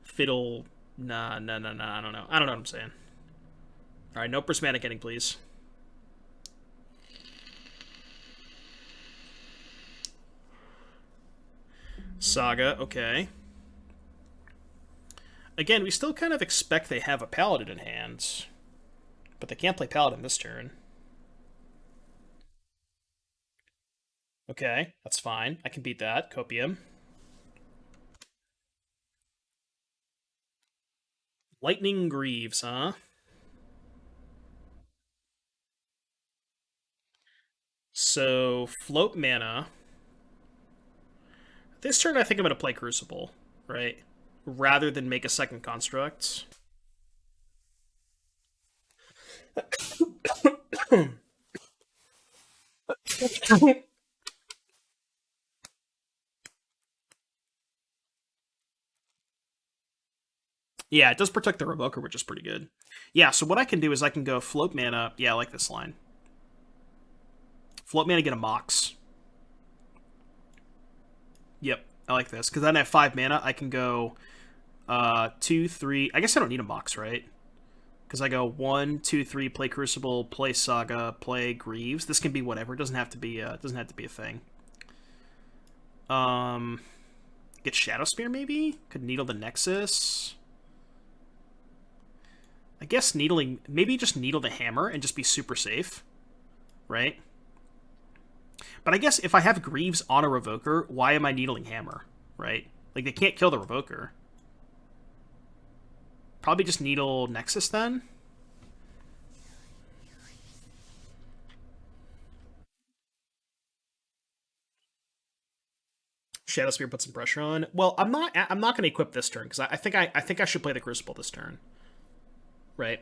Fiddle... Nah, I don't know. I don't know what I'm saying. Alright, no prismatic ending, please. Saga, okay. Again, we still kind of expect they have a Paladin in hand. But they can't play Paladin this turn. Okay, that's fine. I can beat that. Copium. Lightning Greaves, huh? So, float mana. This turn, I think I'm going to play Crucible, right? Rather than make a second construct. Yeah, it does protect the Revoker, which is pretty good. Yeah, so what I can do is I can go float mana. Yeah, I like this line. Float mana, get a Mox. Yep, I like this. Because then I have 5 mana, I can go 2, 3... I guess I don't need a Mox, right? Because I go 1, 2, 3, play Crucible, play Saga, play Greaves. This can be whatever. It doesn't have to be a thing. Get Shadow Spear, maybe? Could Needle the Nexus. I guess needling... Maybe just needle the hammer and just be super safe. Right? But I guess if I have Greaves on a Revoker, why am I needling hammer? Right? Like, they can't kill the Revoker. Probably just needle Nexus then? Shadow Spear puts some pressure on. Well, I'm not going to equip this turn because I think I should play the Crucible this turn. Right.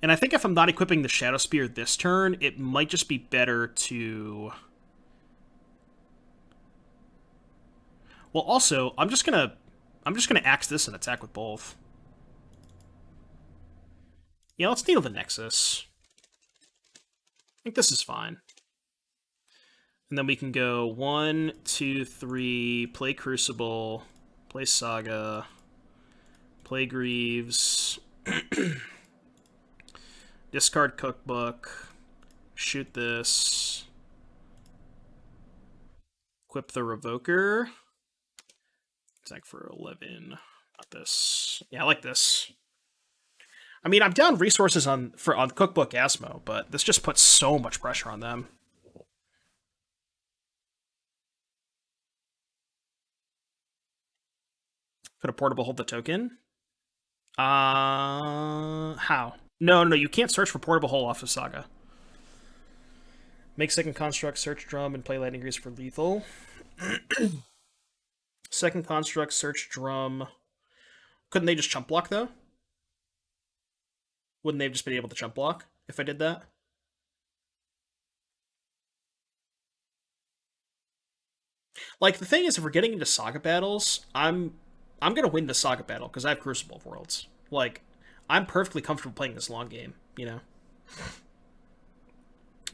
And I think if I'm not equipping the Shadow Spear this turn, it might just be better to... Well, also, I'm just gonna axe this and attack with both. Yeah, let's needle the Nexus. I think this is fine. And then we can go 1, 2, 3, play Crucible, play Saga, play Greaves, discard Cookbook, shoot this, equip the Revoker, attack for 11, not this. Yeah, I like this. I mean, I'm down resources on Cookbook Asmo, but this just puts so much pressure on them. Could a portable hold the token? How? No, you can't search for portable hold off of Saga. Make second construct, search drum, and play lightning grease for lethal. Second construct, search drum. Couldn't they just chump block though? Wouldn't they have just been able to chump block if I did that? Like, the thing is, if we're getting into saga battles, I'm gonna win the saga battle because I have Crucible of Worlds. Like, I'm perfectly comfortable playing this long game, you know.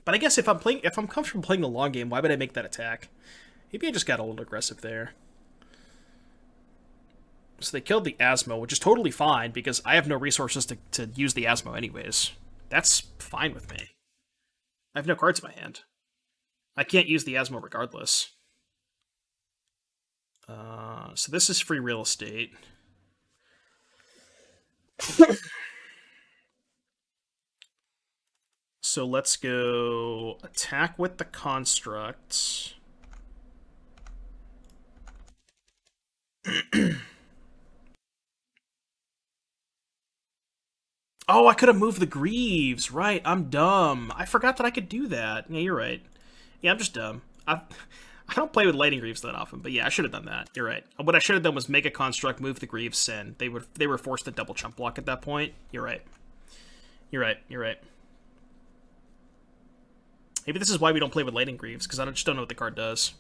But I guess if I'm comfortable playing the long game, why would I make that attack? Maybe I just got a little aggressive there. So they killed the Asmo, which is totally fine because I have no resources to use the Asmo anyways. That's fine with me. I have no cards in my hand. I can't use the Asmo regardless. So this is free real estate. So let's go attack with the constructs. Oh, I could have moved the Greaves. Right, I'm dumb. I forgot that I could do that. Yeah, you're right. Yeah, I'm just dumb. I don't play with Lightning Greaves that often, but yeah, I should have done that. You're right. What I should have done was make a construct, move the Greaves, send. They were forced to double chump block at that point. You're right. You're right. You're right. Maybe this is why we don't play with Lightning Greaves, because I just don't know what the card does.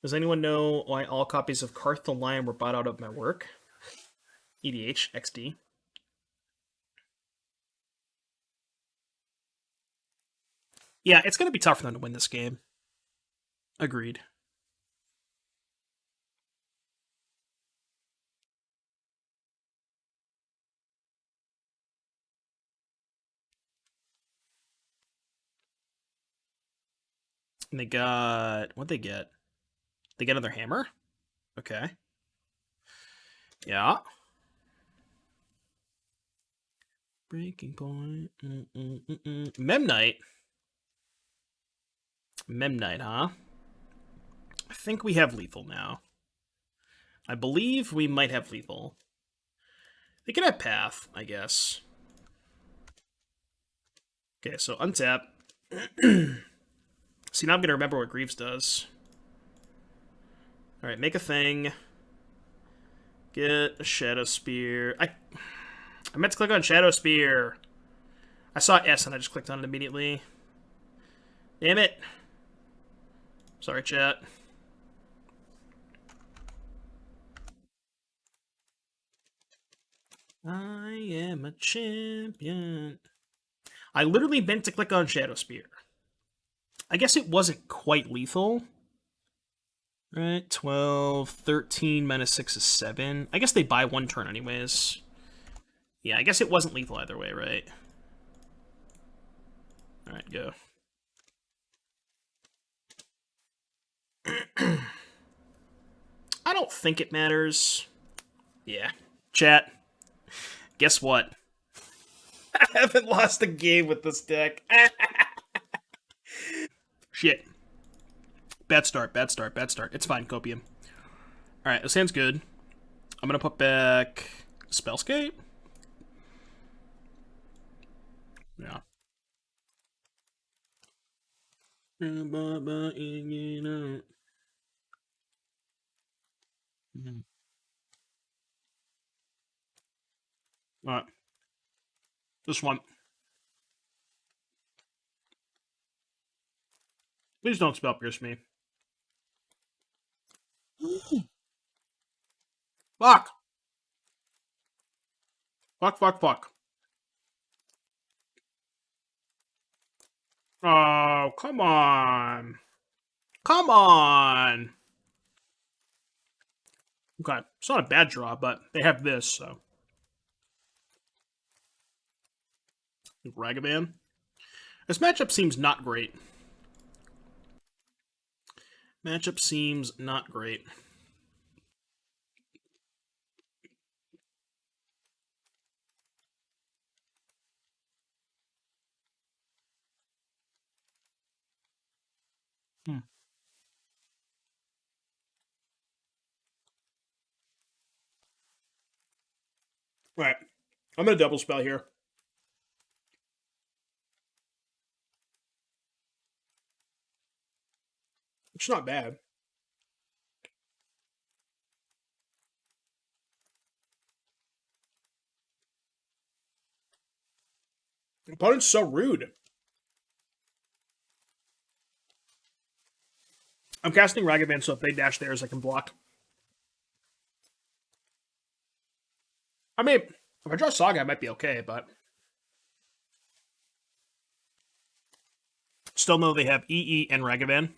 Does anyone know why all copies of Karth the Lion were bought out of my work? EDH, XD. Yeah, it's going to be tough for them to win this game. Agreed. And they got... What'd they get? They get another hammer? Okay. Yeah. Breaking point. Memnite. Memnite, huh? I think we have lethal now. I believe we might have lethal. They can have path, I guess. Okay, so untap. See, now I'm going to remember what Greaves does. Alright, make a thing. Get a Shadow Spear. I meant to click on Shadow Spear. I saw S and I just clicked on it immediately. Damn it. Sorry, chat. I am a champion. I literally meant to click on Shadow Spear. I guess it wasn't quite lethal. Right, 12, 13, minus 6 is 7. I guess they buy one turn anyways. Yeah, I guess it wasn't lethal either way, right? Alright, go. I don't think it matters. Yeah. Chat, guess what? I haven't lost a game with this deck. Shit. Bad start, bad start, bad start. It's fine, Copium. Alright, this hand's good. I'm gonna put back Spellscape. Yeah. Alright. This one. Please don't spell pierce me. Fuck! Fuck, fuck, fuck. Oh, come on. Come on! Okay, it's not a bad draw, but they have this, so. Ragavan. This matchup seems not great. Matchup seems not great. Right. I'm gonna double spell here. It's not bad. The opponent's so rude. I'm casting Ragavan, so if they dash theirs, I can block. I mean, if I draw Saga, I might be okay, but still know they have EE and Ragavan.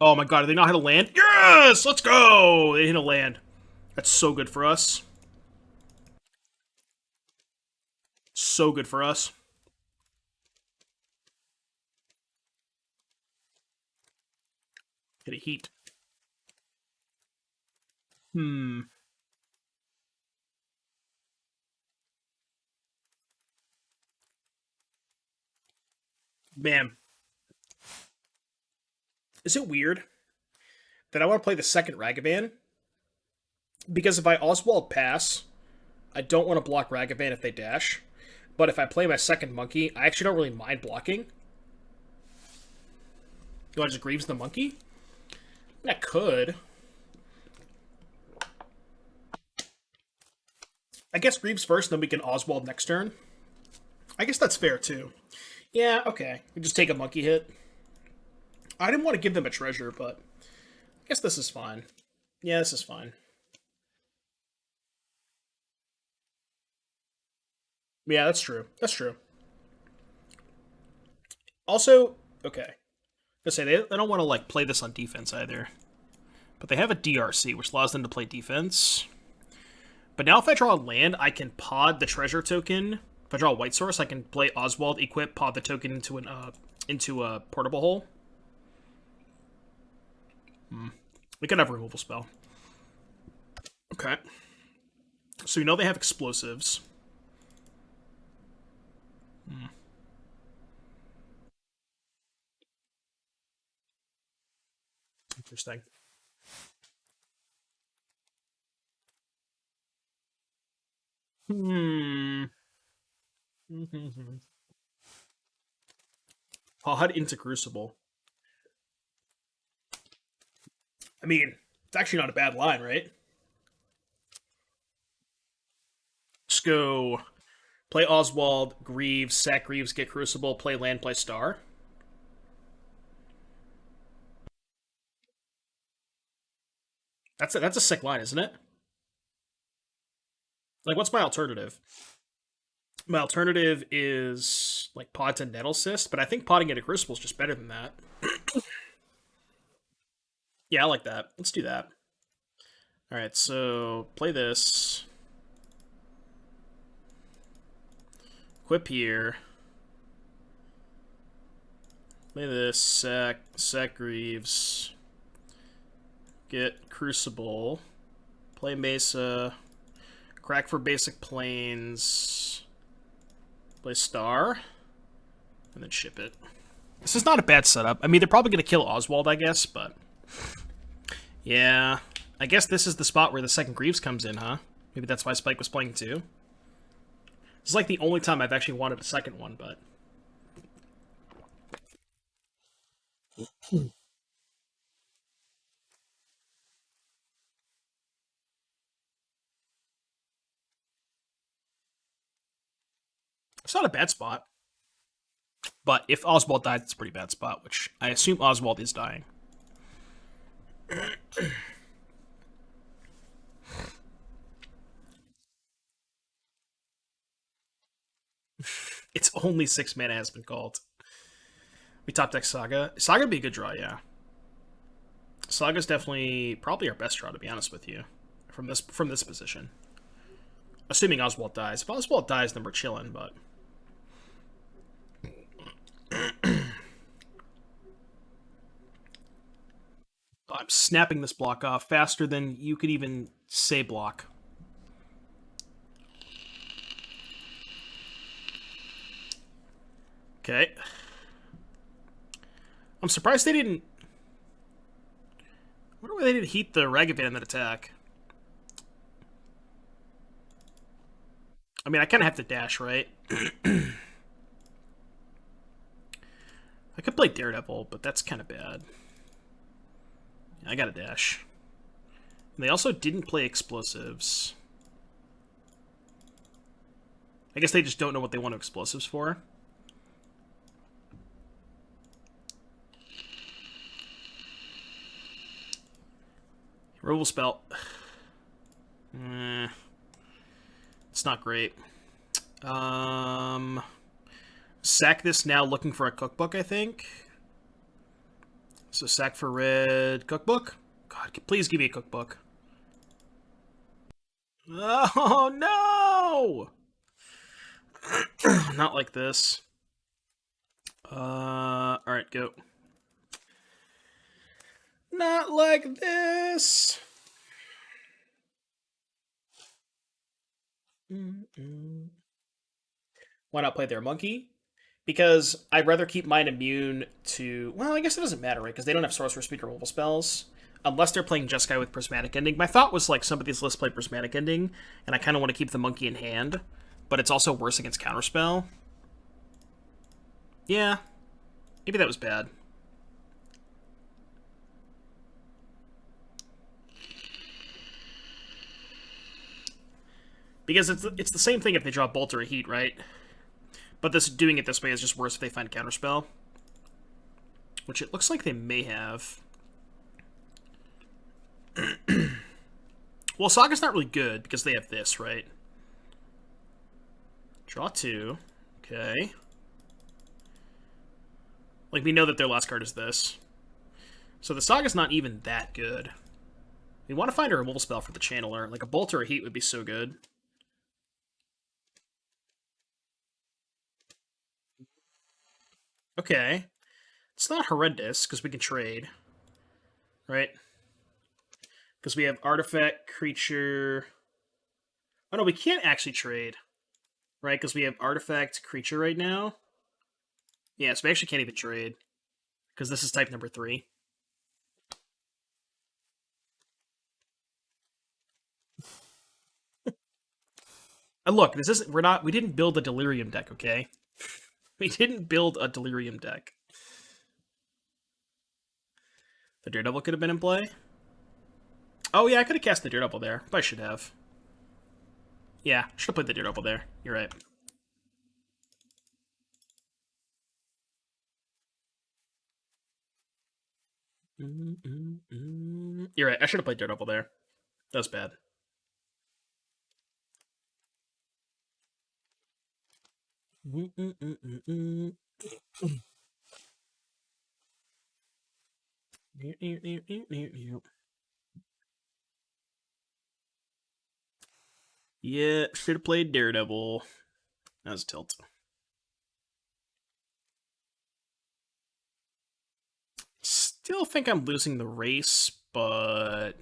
Oh my god, do they not hit a land? Yes! Let's go! They hit a land. That's so good for us. So good for us. Hit a heat. Man. Is it weird that I want to play the second Ragavan? Because if I Oswald pass, I don't want to block Ragavan if they dash. But if I play my second monkey, I actually don't really mind blocking. Do I just Greaves the monkey? I could. I guess Greaves first, then we can Oswald next turn. I guess that's fair, too. Yeah, okay. We just take a monkey hit. I didn't want to give them a treasure, but I guess this is fine. Yeah, this is fine. Yeah, that's true. That's true. Also, okay. I say they don't want to like play this on defense either. But they have a DRC, which allows them to play defense. But now if I draw a land, I can pod the treasure token. If I draw a white source, I can play Oswald, equip, pod the token into a portable hole. We could have a removal spell. Okay. So we know they have explosives. Interesting. Pod into Crucible. I mean, it's actually not a bad line, right? Let's go play Oswald, Greaves, sack Greaves, get Crucible, play land, play Star. That's a sick line, isn't it? Like, what's my alternative? My alternative is like pod to Nettle Cyst, but I think potting into Crucible is just better than that. Yeah, I like that. Let's do that. All right, so play this. Equip here. Play this. Sack Greaves. Get Crucible. Play Mesa. Crack for basic planes. Play Star. And then ship it. This is not a bad setup. I mean, they're probably going to kill Oswald, I guess, but... Yeah. I guess this is the spot where the second Greaves comes in, huh? Maybe that's why Spike was playing too. It's like the only time I've actually wanted a second one, but... It's not a bad spot. But if Oswald dies, it's a pretty bad spot, which I assume Oswald is dying. It's only 6 mana has been called. We top deck Saga. Saga would be a good draw, yeah. Saga's definitely probably our best draw, to be honest with you, from this position. Assuming Oswald dies. If Oswald dies, then we're chilling, but... I'm snapping this block off faster than you could even say block. Okay. I'm surprised they didn't... I wonder why they didn't heat the Ragavan in that attack. I mean, I kind of have to dash, right? I could play Daredevil, but that's kind of bad. I got a dash. And they also didn't play explosives. I guess they just don't know what they want explosives for. Removal spell. It's not great. Sack this now, looking for a cookbook, I think. So sack for red cookbook. God, please give me a cookbook. Oh no! Not like this. Alright, go. Not like this! Why not play their monkey? Because I'd rather keep mine immune to... Well, I guess it doesn't matter, right? Because they don't have Sorcerer Speed or removal spells. Unless they're playing Jeskai with Prismatic Ending. My thought was, like, some of these lists play Prismatic Ending, and I kind of want to keep the monkey in hand. But it's also worse against Counterspell. Yeah. Maybe that was bad. Because it's the same thing if they draw Bolt or a Heat, right? But doing it this way is just worse if they find Counterspell. Which it looks like they may have. Well, Saga's not really good because they have this, right? Draw 2. Okay. Like, we know that their last card is this. So the Saga's not even that good. We want to find a removal spell for the Channeler. Like, a Bolt or a Heat would be so good. Okay. It's not horrendous, because we can trade. Right? Because we have artifact, creature... Oh no, we can't actually trade. Right? Because we have artifact, creature right now. Yeah, so we actually can't even trade. Because this is type number 3. And look, this isn't... We didn't build a Delirium deck, okay? We didn't build a Delirium deck. The Daredevil could have been in play. Oh yeah, I could have cast the Daredevil there. But I should have. Yeah, should have put the Daredevil there. You're right. You're right, I should have played Daredevil there. That was bad. Yeah, should have played Daredevil. That was a tilt. Still think I'm losing the race, but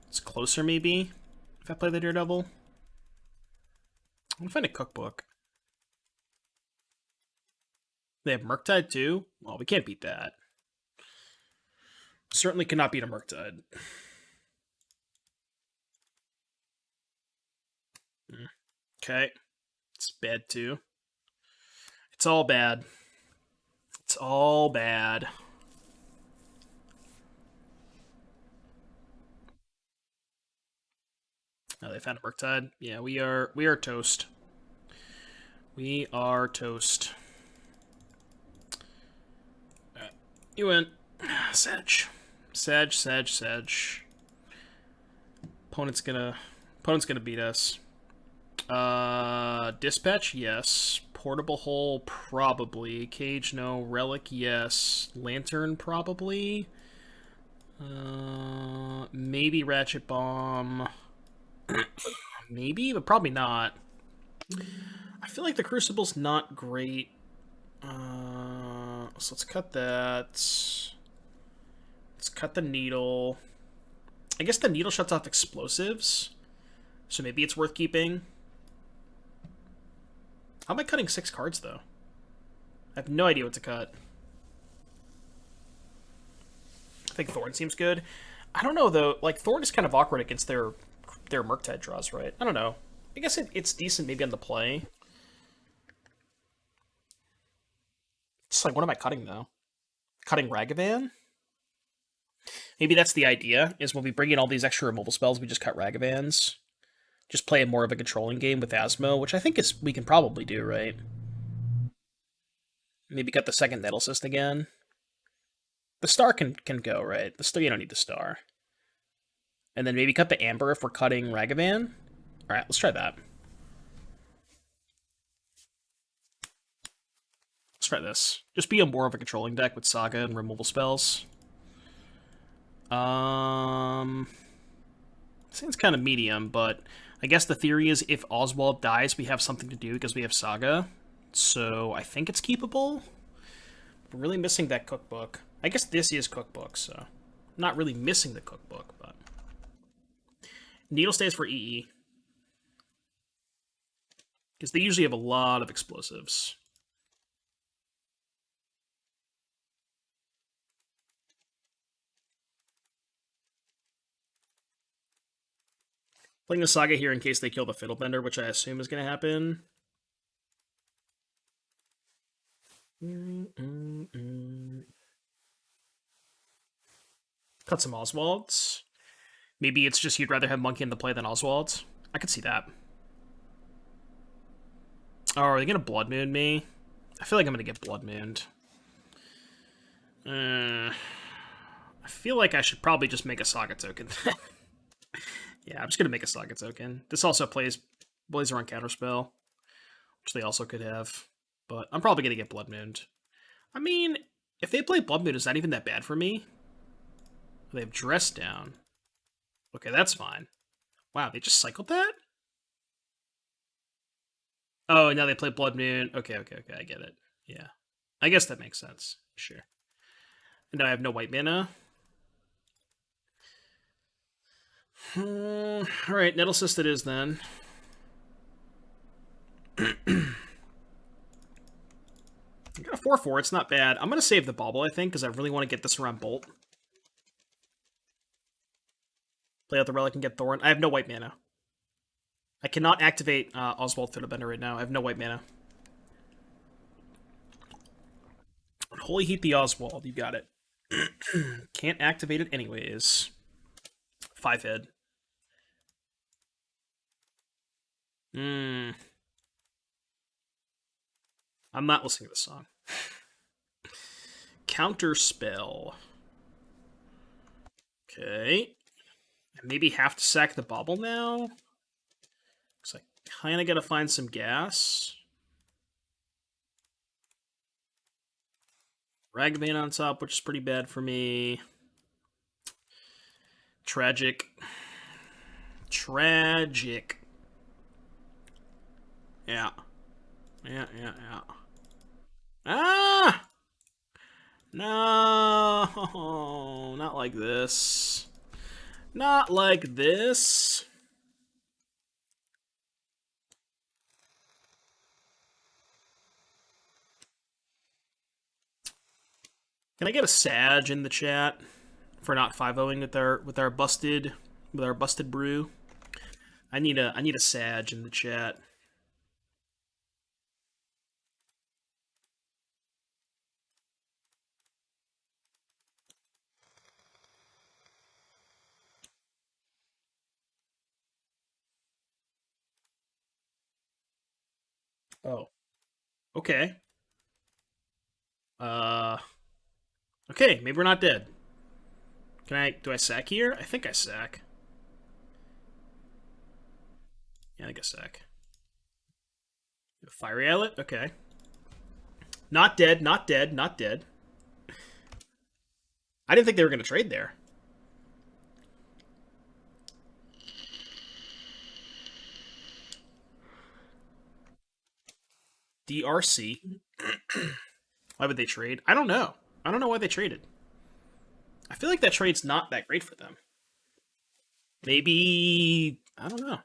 it's closer maybe if I play the Daredevil. I'm gonna find a cookbook. They have Murktide too? Well, we can't beat that. Certainly cannot beat a Murktide. Okay. It's bad too. It's all bad. It's all bad. Oh, they found a Murktide. Yeah, we are toast. We are toast. Alright. You win. Sedge. Sedge. Opponent's gonna beat us. Dispatch, yes. Portable Hole, probably. Cage, no. Relic, yes. Lantern, probably. Maybe Ratchet Bomb. Maybe, but probably not. I feel like the Crucible's not great. So let's cut that. Let's cut the needle. I guess the needle shuts off explosives. So maybe it's worth keeping. How am I cutting 6 cards, though? I have no idea what to cut. I think Thorn seems good. I don't know, though. Like, Thorn is kind of awkward against their Murktide draws, right? I don't know. I guess it's decent maybe on the play. It's like, what am I cutting, though? Cutting Ragavan? Maybe that's the idea, is when we bring in all these extra removal spells, we just cut Ragavans. Just play more of a controlling game with Asmo, which I think is we can probably do, right? Maybe cut the second Nettle Cyst again. The star can go, right? The star, you don't need the star. And then maybe cut the Amber if we're cutting Ragavan. Alright, let's try that. Let's try this. Just be a more of a controlling deck with Saga and removal spells. Seems kind of medium, but I guess the theory is if Oswald dies, we have something to do because we have Saga. So I think it's keepable. We're really missing that cookbook. I guess this is cookbook, so I'm not really missing the cookbook, but Needle stays for EE. Because they usually have a lot of explosives. Playing the Saga here in case they kill the Fiddlebender, which I assume is going to happen. Cut some Oswalds. Maybe it's just you'd rather have Monkey in the play than Oswalds. I could see that. Oh, are they going to Blood Moon me? I feel like I'm going to get Blood Mooned. I feel like I should probably just make a Saga token. Yeah, I'm just going to make a Saga token. This also plays Blazer on Counterspell, which they also could have. But I'm probably going to get Blood Mooned. I mean, if they play Blood Moon, is that even that bad for me? They have Dress Down. Okay, that's fine. Wow, they just cycled that? Oh, now they play Blood Moon. Okay, I get it. Yeah. I guess that makes sense. Sure. And now I have no white mana. Alright, Nettle Cyst it is then. I got a 4/4, it's not bad. I'm going to save the Bauble, I think, because I really want to get this around Bolt. Play out the Relic and get Thorn. I have no white mana. I cannot activate Oswald Fiddlebender right now. I have no white mana. Holy Heat the Oswald, you got it. Can't activate it anyways. 5 head. I'm not listening to this song. Counterspell. Okay. I maybe have to sack the Bauble now. Because I kind of got to find some gas. Ragavan on top, which is pretty bad for me. Tragic. Yeah. Ah! No! Not like this. Not like this. Can I get a Sag in the chat for not 5-0ing with our busted brew? I need a Sag in the chat. Oh. Okay. Okay, maybe we're not dead. Do I sack here? I think I sack. Yeah, I think I sack. Fiery Islet? Okay. Not dead. I didn't think they were going to trade there. DRC. Why would they trade? I don't know. I don't know why they traded. I feel like that trade's not that great for them. Maybe... I don't know.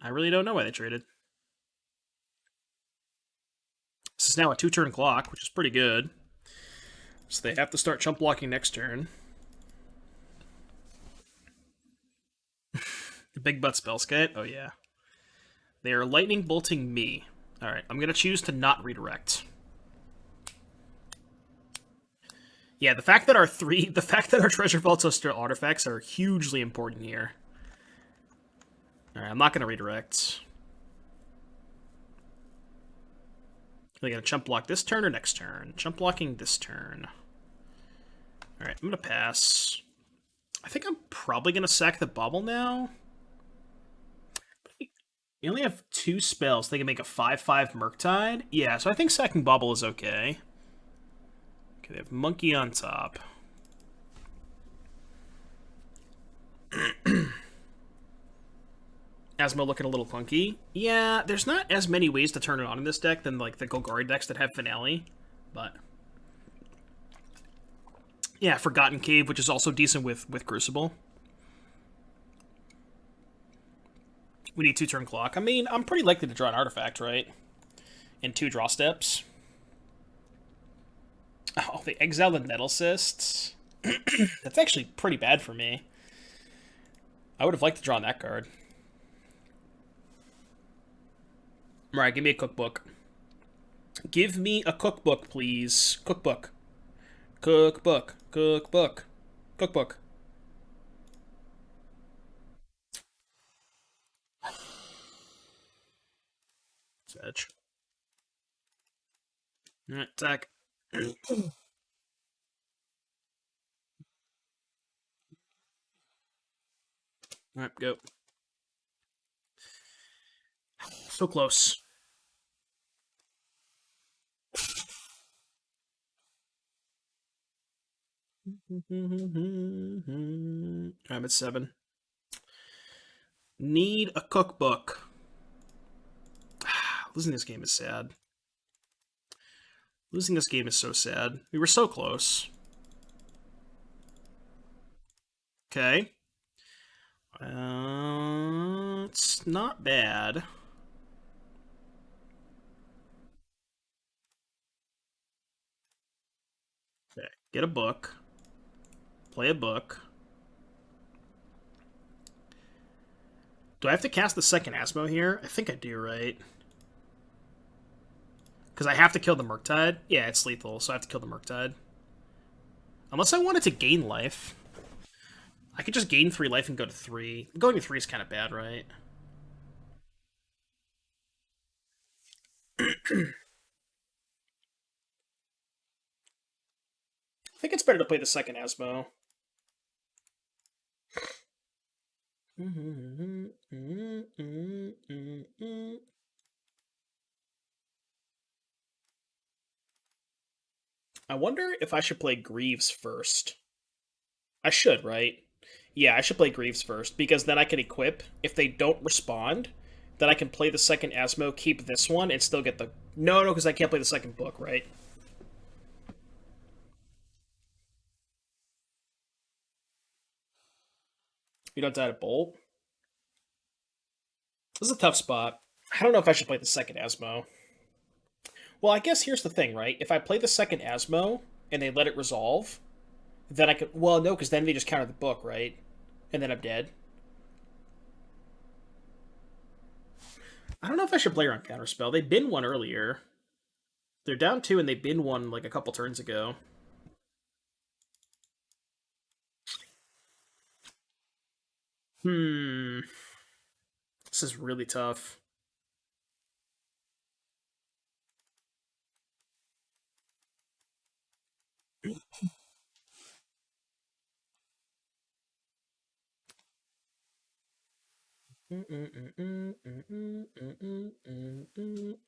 I really don't know why they traded. This is now a 2-turn clock, which is pretty good. So they have to start chump blocking next turn. The big butt Spellskite? Oh yeah. They are lightning bolting me. Alright, I'm going to choose to not redirect. Yeah, the fact that our treasure vaults are still artifacts are hugely important here. Alright, I'm not going to redirect. Are they going to chump block this turn or next turn? Chump blocking this turn. Alright, I'm going to pass. I think I'm probably going to sack the Bauble now. You only have 2 spells. They can make a 5/5 Murktide. Yeah, so I think sacking Bauble is okay. Okay, they have Monkey on top. Asmo looking a little clunky. Yeah, there's not as many ways to turn it on in this deck than like the Golgari decks that have Finale, but yeah, Forgotten Cave, which is also decent with Crucible. We need 2-turn clock. I mean, I'm pretty likely to draw an artifact, right? And 2 draw steps. Oh, they exile the Nettle Cysts. That's actually pretty bad for me. I would have liked to draw on that card. Alright, give me a cookbook. Give me a cookbook, please. Cookbook. Cookbook. Cookbook. Cookbook. Edge. Alright, attack. Alright, go. So close. I'm at 7. Need a cookbook. Losing this game is sad. Losing this game is so sad. We were so close. Okay. It's not bad. Okay, get a book. Play a book. Do I have to cast the second Asmo here? I think I do, right? Because I have to kill the Murktide. Yeah, it's lethal, so I have to kill the Murktide. Unless I wanted to gain life. I could just gain 3 life and go to 3. Going to 3 is kind of bad, right? I think it's better to play the second Asmo. I wonder if I should play Greaves first. I should, right? Yeah, I should play Greaves first, because then I can equip. If they don't respond, then I can play the second Asmo, keep this one, and still get the... No, because I can't play the second book, right? You don't die to Bolt? This is a tough spot. I don't know if I should play the second Asmo. Well, I guess here's the thing, right? If I play the second Asmo, and they let it resolve, then I could... Well, no, because then they just counter the book, right? And then I'm dead. I don't know if I should play around Counterspell. They bin one earlier. They're down 2 and they bin one like a couple turns ago. This is really tough.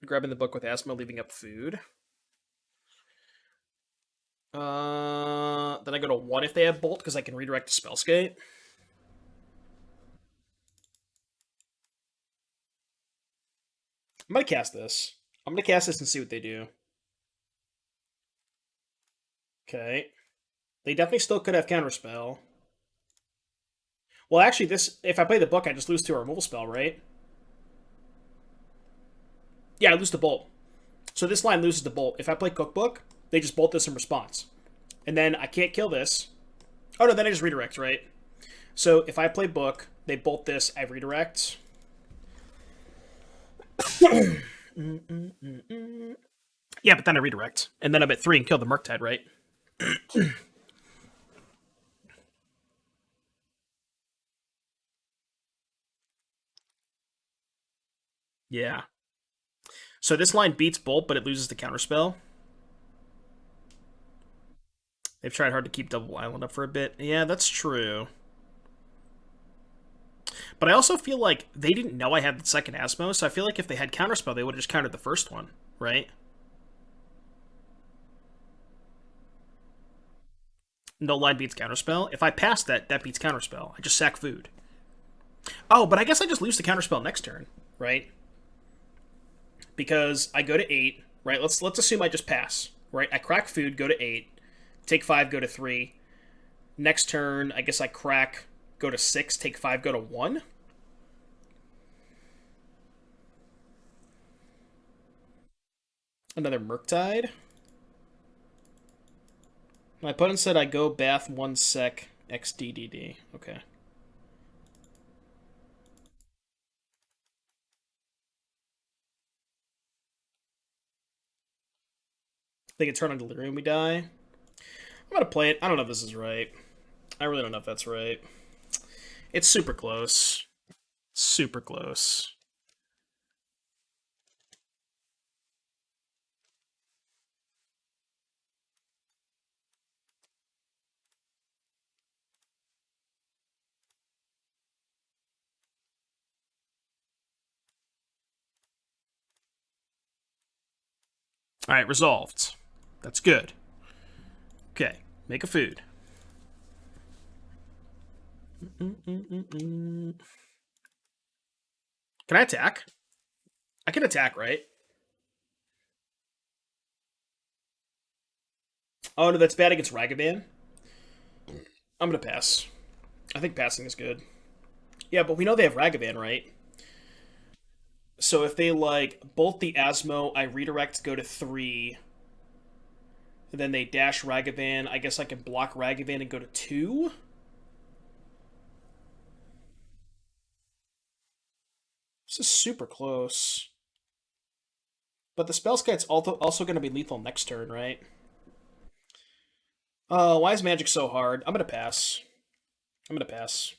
Grabbing the book with Asmo, leaving up food. Then I go to 1 if they have Bolt, because I can redirect to Spellskate. I'm gonna cast this. I'm gonna cast this and see what they do. Okay. They definitely still could have Counterspell. Well, actually, this if I play the book, I just lose to a removal spell, right? Yeah, I lose to Bolt. So this line loses to Bolt. If I play Cookbook, they just bolt this in response. And then I can't kill this. Oh no, then I just redirect, right? So if I play Book, they bolt this, I redirect. Yeah, but then I redirect. And then I'm at 3 and kill the Murktide, right? Yeah. So this line beats Bolt, but it loses the counterspell. They've tried hard to keep Double Island up for a bit. Yeah, that's true. But I also feel like they didn't know I had the second Asmo, so I feel like if they had counterspell, they would have just countered the first one, right? No line beats counterspell. If I pass that, that beats counterspell. I just sack food. Oh, but I guess I just lose the counterspell next turn, right? Because I go to 8, right? Let's assume I just pass, right? I crack food, go to 8, take 5, go to 3. Next turn, I guess I crack, go to 6, take 5, go to 1. Another Murktide. My opponent said I go bath 1 sec XDDD. Okay. They can turn on Delirium, we die. I'm gonna play it. I don't know if this is right. I really don't know if that's right. It's super close. Super close. Alright, resolved. That's good. Okay, make a food. Can I attack? I can attack, right? Oh no, that's bad against Ragavan. I'm gonna pass. I think passing is good. Yeah, but we know they have Ragavan, right? So if they like bolt the Asmo, I redirect, go to 3, then they dash Ragavan. I guess I can block Ragavan and go to 2. This is super close. But the Spellskite's also going to be lethal next turn, right? Oh, why is Magic so hard? I'm going to pass. I'm going to pass.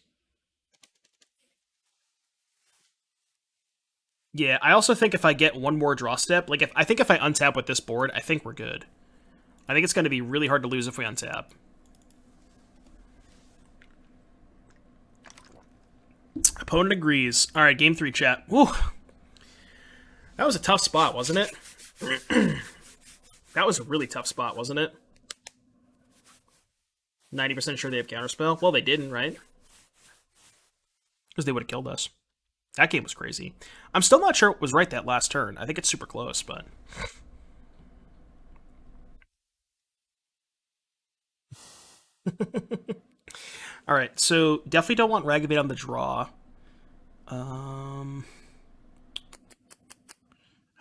Yeah, I also think if I get one more draw step, like if I think if I untap with this board, I think we're good. I think it's going to be really hard to lose if we untap. Opponent agrees. All right, game 3 chat. Woo. That was a tough spot, wasn't it? That was a really tough spot, wasn't it? 90% sure they have counterspell. Well, they didn't, right? Because they would have killed us. That game was crazy. I'm still not sure it was right that last turn. I think it's super close, but... Alright, so definitely don't want Ragavan on the draw. I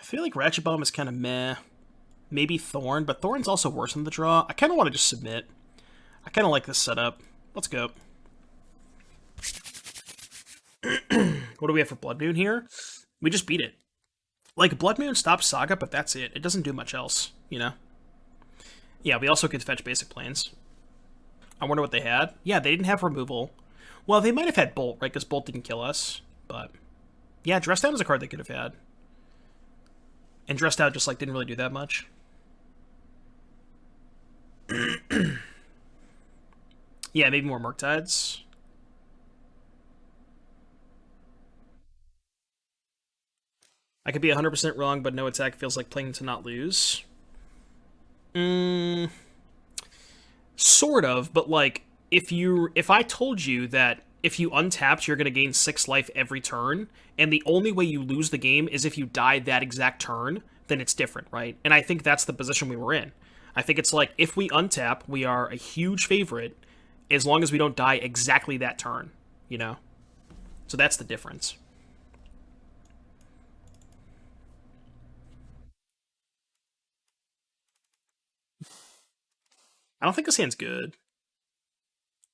feel like Ratchet Bomb is kind of meh. Maybe Thorn, but Thorn's also worse than the draw. I kind of want to just submit. I kind of like this setup. Let's go. What do we have for Blood Moon here? We just beat it. Like, Blood Moon stops Saga, but that's it. It doesn't do much else, you know? Yeah, we also could fetch basic planes. I wonder what they had. Yeah, they didn't have removal. Well, they might have had Bolt, right? Because Bolt didn't kill us. But, yeah, Dress Down is a card they could have had. And Dress Down just, like, didn't really do that much. Yeah, maybe more Murktides. I could be 100% wrong, but no attack feels like playing to not lose. Sort of, but like if I told you that if you untapped you're gonna gain 6 life every turn, and the only way you lose the game is if you die that exact turn, then it's different, right? And I think that's the position we were in. I think it's like if we untap, we are a huge favorite as long as we don't die exactly that turn, you know? So that's the difference. I don't think this hand's good.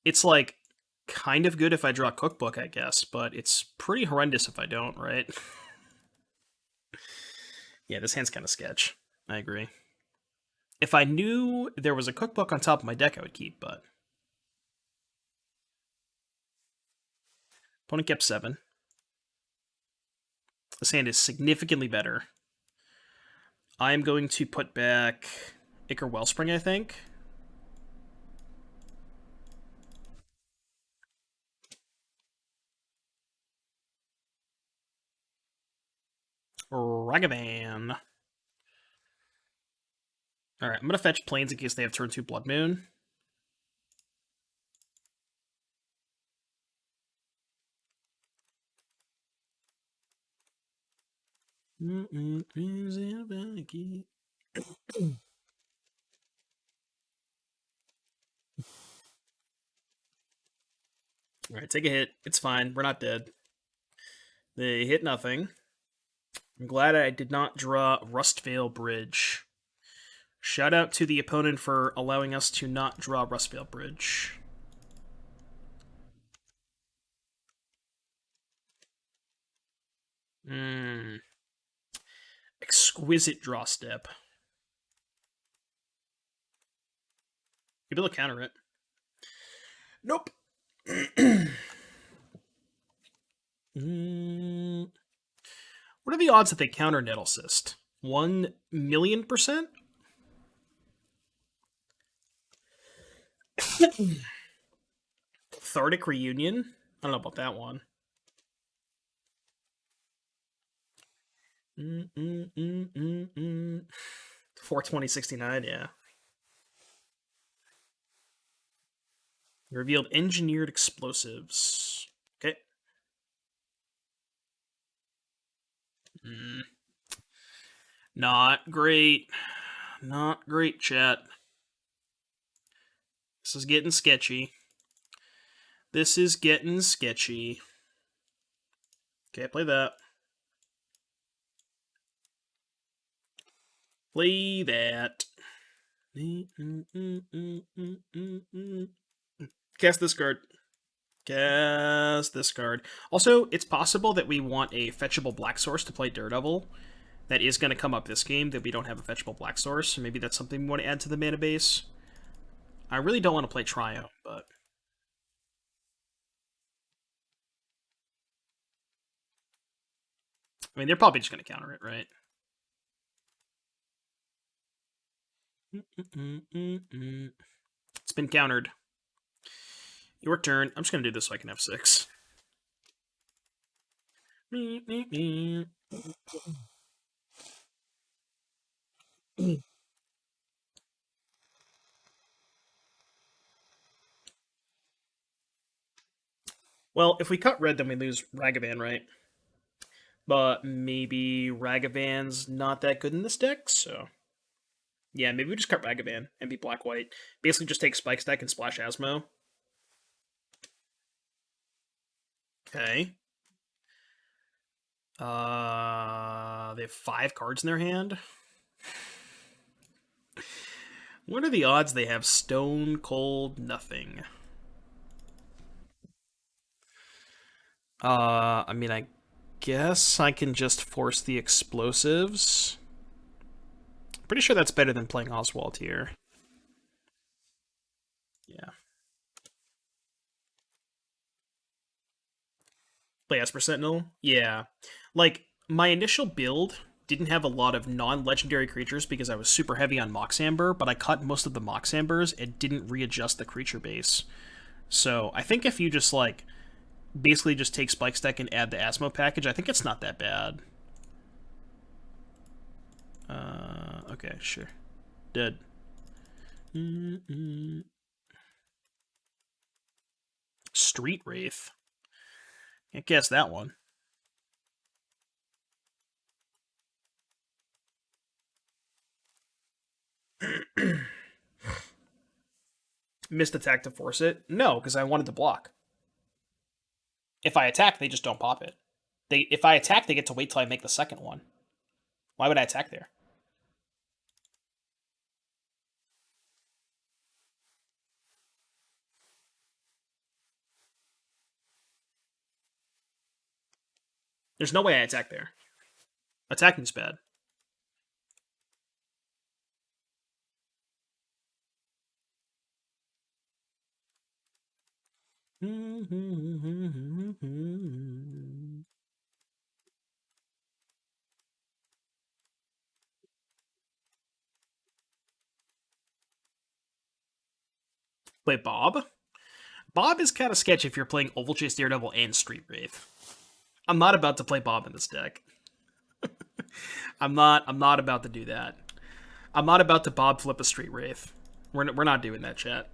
It's like kind of good if I draw a cookbook, I guess, but it's pretty horrendous if I don't, right? Yeah, this hand's kind of sketch. I agree. If I knew there was a cookbook on top of my deck, I would keep, but... Opponent kept 7. This hand is significantly better. I am going to put back Ichor Wellspring, I think. Ragavan. Alright, I'm going to fetch Plains in case they have turn 2 Blood Moon. Alright, take a hit. It's fine. We're not dead. They hit nothing. I'm glad I did not draw Rustvale Bridge. Shout out to the opponent for allowing us to not draw Rustvale Bridge. Exquisite draw step. You'll be able to counter it. Nope. What are the odds that they counter Nettle Cyst? 1,000,000%? Cathartic Reunion? I don't know about that one. 42069, yeah. Revealed Engineered Explosives. Okay. Not great. Not great, chat. This is getting sketchy. This is getting sketchy. Okay, play that. Play that. Cast this card. Cast this card. Also, it's possible that we want a fetchable black source to play Daredevil. That is going to come up this game, that we don't have a fetchable black source. So maybe that's something we want to add to the mana base. I really don't want to play Trio, but... I mean, they're probably just going to counter it, right? It's been countered. Your turn. I'm just going to do this so I can have 6. Well, if we cut red, then we lose Ragavan, right? But maybe Ragavan's not that good in this deck, so... Yeah, maybe we just cut Ragavan and be black-white. Basically just take Spike Stack and splash Asmo. Okay. They have 5 cards in their hand. What are the odds they have Stone Cold Nothing? I mean, I guess I can just force the explosives. Pretty sure that's better than playing Oswald here. Yeah. Play Esper Sentinel? Yeah. Like, my initial build didn't have a lot of non-legendary creatures because I was super heavy on Mox Amber, but I cut most of the Mox Ambers and didn't readjust the creature base. So I think if you just, like, basically just take Spike Stack and add the Asmo package, I think it's not that bad. Okay, sure. Dead. Street Wraith. Can't guess that one. Missed attack to force it? No, because I wanted to block. If I attack, they just don't pop it. If I attack, they get to wait till I make the second one. Why would I attack there? There's no way I attack there. Attacking's bad. Play Bob? Bob is kind of sketchy if you're playing Oval Chase Daredevil and Street Wraith. I'm not about to play Bob in this deck. I'm not about to do that. I'm not about to Bob flip a Street Wraith. We're not doing that, chat.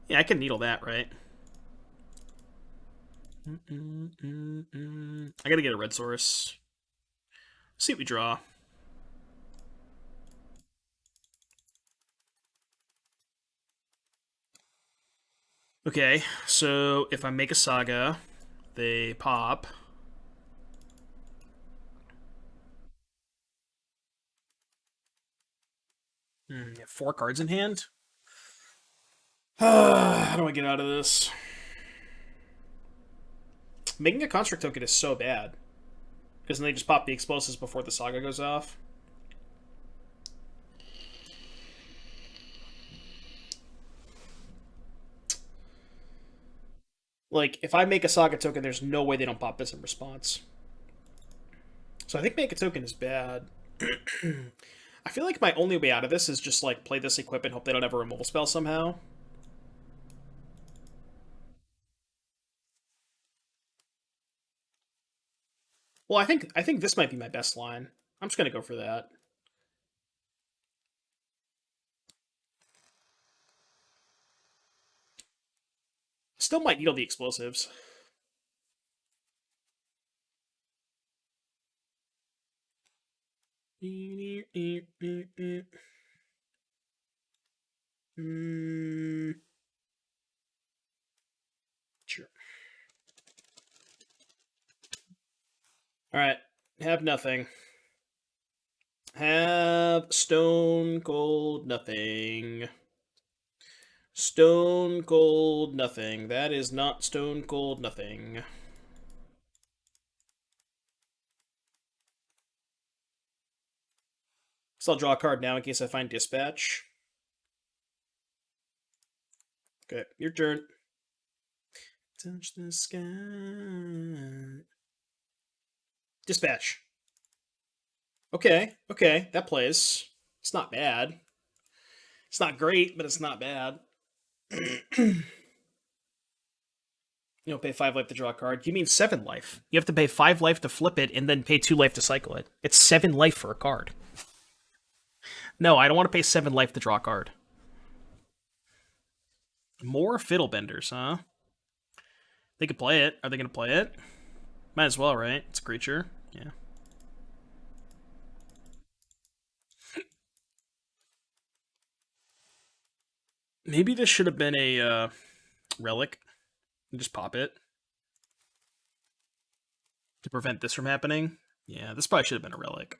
Yeah, I can needle that, right? I gotta get a red source. See what we draw. Okay, so if I make a saga, they pop. You have 4 cards in hand. How do I get out of this? Making a construct token is so bad. Because then they just pop the explosives before the saga goes off. Like, if I make a saga token, there's no way they don't pop this in response. So I think make a token is bad. I feel like my only way out of this is just, like, play this equip and hope they don't have a removal spell somehow. Well, I think this might be my best line. I'm just gonna go for that. Still might needle the explosives. Sure. Alright. Have nothing. Have stone cold nothing. Stone cold nothing. That is not stone cold nothing. So I'll draw a card now in case I find Dispatch. Okay, your turn. Touch the sky. Dispatch. Okay, okay, that plays. It's not bad. It's not great, but it's not bad. You don't pay 5 life to draw a card. You mean 7 life. You have to pay 5 life to flip it and then pay 2 life to cycle it. It's 7 life for a card. No, I don't want to pay 7 life to draw a card. More Fiddlebenders, huh? They could play it. Are they going to play it? Might as well, right? It's a creature. Yeah. Maybe this should have been a relic. Just pop it. To prevent this from happening. Yeah, this probably should have been a relic.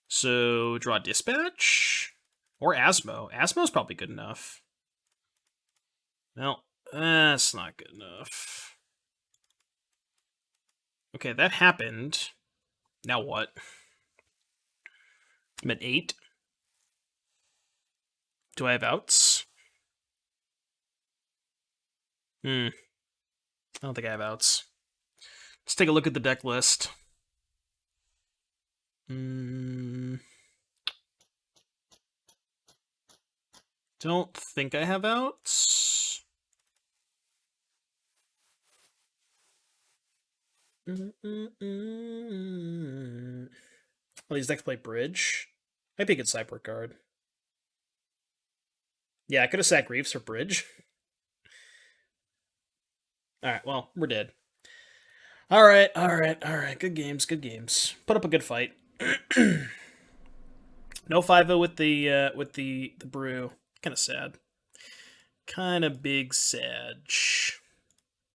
So, draw Dispatch? Or Asmo. Asmo's probably good enough. No, that's not good enough. Okay, that happened. Now what? I'm at 8. Do I have outs? I don't think I have outs. Let's take a look at the deck list. Don't think I have outs. Well, these decks play Bridge. Might be a good sideboard card. Yeah, I could have sacked Reeves for Bridge. Alright, well, we're dead. Alright. Good games. Put up a good fight. No 5-0 with the brew. Kind of sad. Kind of big sad.